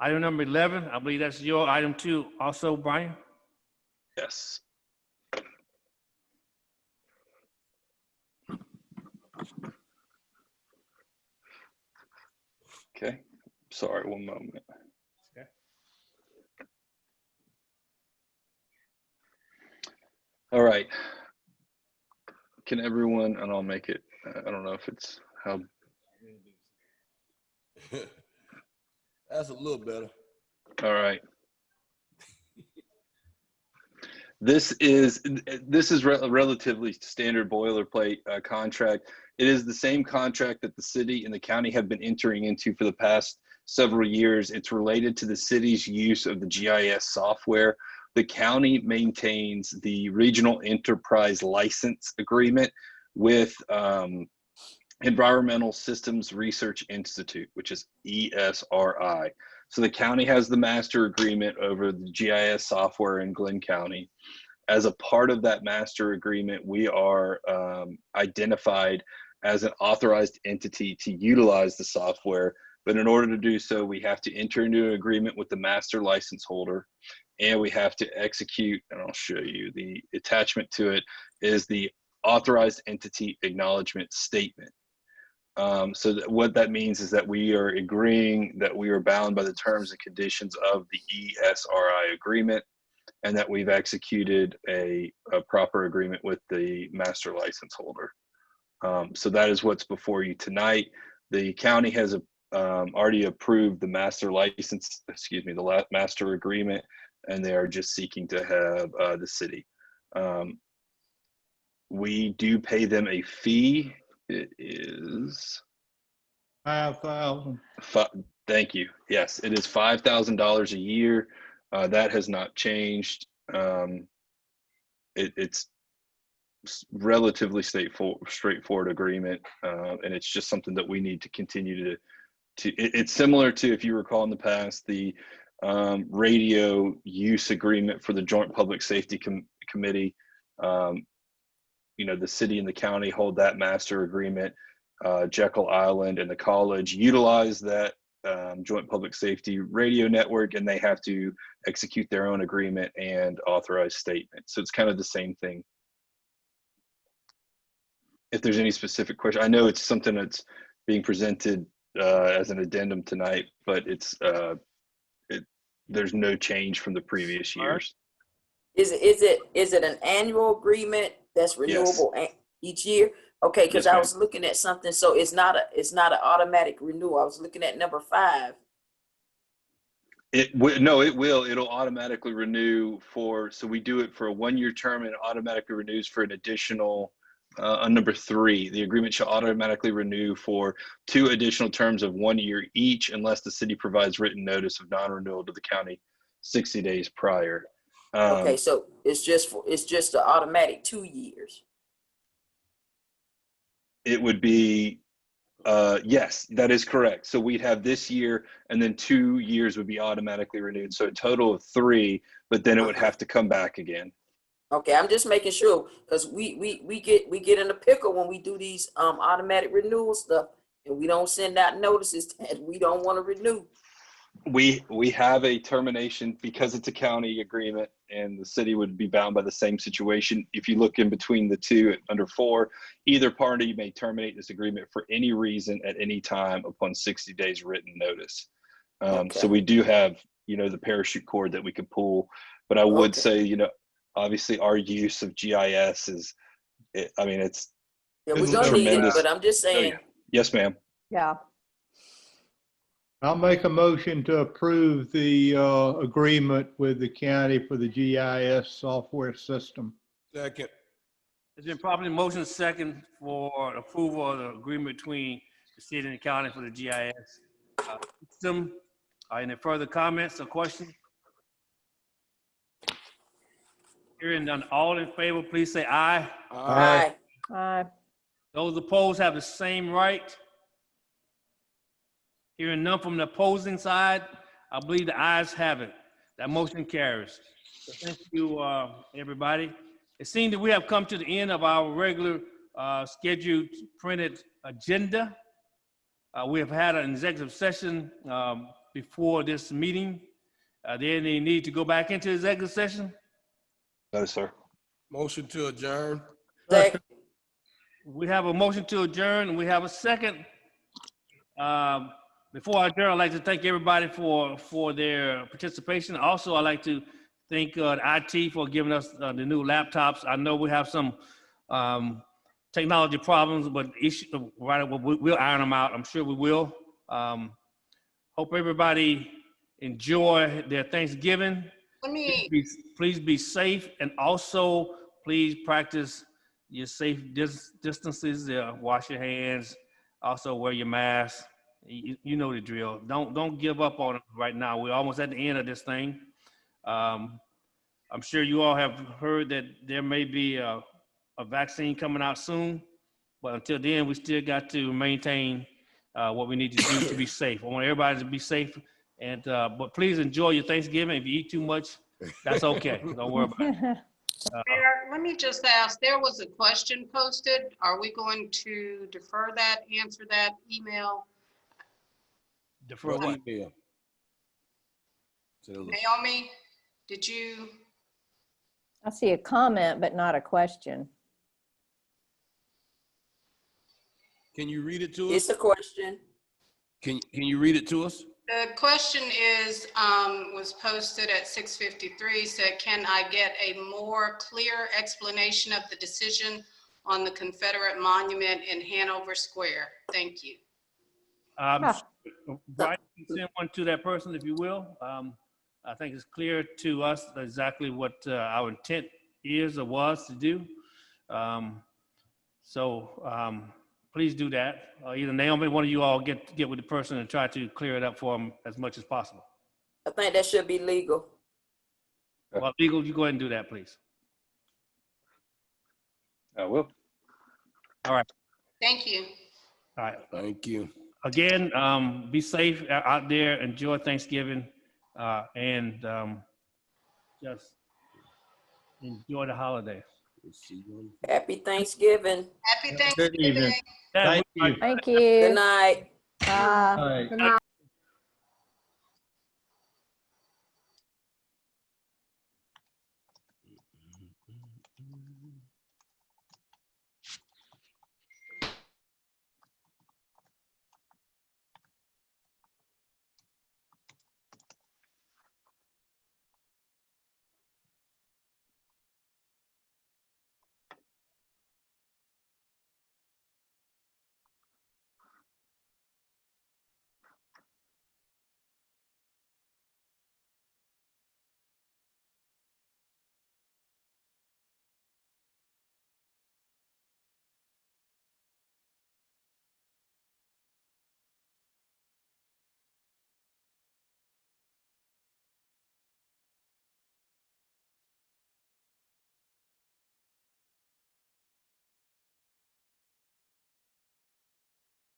Item number 11, I believe that's your item too, also, Brian. Yes. Okay, sorry, one moment. Okay. All right. Can everyone, and I'll make it, I don't know if it's how, That's a little better. all right. This is a relatively standard boilerplate contract. It is the same contract that the city and the county have been entering into for the past several years. It's related to the city's use of the GIS software. The county maintains the regional enterprise license agreement with Environmental Systems Research Institute, which is ESRI. So the county has the master agreement over the GIS software in Glenn County. As a part of that master agreement, we are identified as an authorized entity to utilize the software. But in order to do so, we have to enter into an agreement with the master license holder, and we have to execute, and I'll show you the attachment to it, is the authorized entity acknowledgement statement. So what that means is that we are agreeing that we are bound by the terms and conditions of the ESRI agreement, and that we've executed a proper agreement with the master license holder. So that is what's before you tonight. The county has already approved the master license, the master agreement, and they are just seeking to have the city. We do pay them a fee. It is $5,000. Thank you. Yes, it is $5,000 a year. That has not changed. It's relatively straightforward agreement, and it's just something that we need to continue to. It's similar to, if you recall in the past, the radio use agreement for the Joint Public Safety Committee. The city and the county hold that master agreement. Jekyll Island and the college utilize that Joint Public Safety radio network, and they have to execute their own agreement and authorize statement. So it's kind of the same thing. If there's any specific question, I know it's something that's being presented as an addendum tonight, but there's no change from the previous years. Is it an annual agreement that's renewable each year? Okay, because Yes, I was looking at something, so it's not an automatic renewal. I was looking at number 5. No, it will. It'll automatically renew so we do it for a 1-year term, and it automatically renews for an additional, on number 3, the agreement shall automatically renew for 2 additional terms of 1 year each, unless the city provides written notice of non-renewal to the county 60 days prior. Okay, so it's just the automatic 2 years. It would be, yes, that is correct. So we'd have this year, and then 2 years would be automatically renewed. So a total of 3, but then it would have to come back again. Okay, I'm just making sure, because we get in a pickle when we do these automatic renewal stuff, and we don't send out notices that we don't want to renew. We have a termination because it's a county agreement, and the city would be bound by the same situation. If you look in between the two under 4, either party may terminate this agreement for any reason at any time upon 60 days written notice. So we do have, the parachute cord that we could pull, but I would say, obviously our use of GIS is, it's we're gonna need it, but I'm just saying. Yes, ma'am. Yeah. I'll make a motion to approve the agreement with the county for the GIS software system. Second. It's been properly motion second for approval of the agreement between the city and the county for the GIS system. Any further comments or questions? Hearing none, all in favor, please say aye. Aye. Aye. Those opposed have the same right. Hearing none from the opposing side, I believe the ayes have it. That motion carries. So thank you, everybody. It seems that we have come to the end of our regular scheduled printed agenda. We have had an executive session before this meeting? Are there any need to go back into executive session? No, sir. Motion to adjourn. Second. We have a motion to adjourn, and we have a second. Before I adjourn, I'd like to thank everybody for their participation. Also, I'd like to thank IT for giving us the new laptops. I know we have some technology problems, but we'll iron them out. I'm sure we will. Hope everybody enjoy their Thanksgiving. Please be safe, and also please practice your safe distances. Wash your hands. Also wear your mask. You know the drill. Don't give up on it right now. We're almost at the end of this thing. I'm sure you all have heard that there may be a vaccine coming out soon, but until then, we still got to maintain what we need to do to be safe. I want everybody to be safe, and but please enjoy your Thanksgiving. If you eat too much, that's okay. Don't worry about it. Mayor, let me just ask, there was a question posted. Are we going to defer that, answer that email? Defer what? Email. Naomi, did you? I see a comment, but not a question. Can you read it to us? It's a question. Can you read it to us? The question is, was posted at 6:53, said, can I get a more clear explanation of the decision on the Confederate monument in Hanover Square? Thank you. Brian, send one to that person if you will. I think it's clear to us exactly what our intent is or was to do. Please do that. Either Naomi, one of you all get with the person and try to clear it up for them as much as possible. I think that should be legal. Well, legal, you go ahead and do that, please. I will. All right. Thank you. All right. Thank you. Again, be safe out there. Enjoy Thanksgiving, and just enjoy the holiday. Happy Thanksgiving. Happy Thanksgiving. Thank you. Thank you. Good night. Bye. Good night.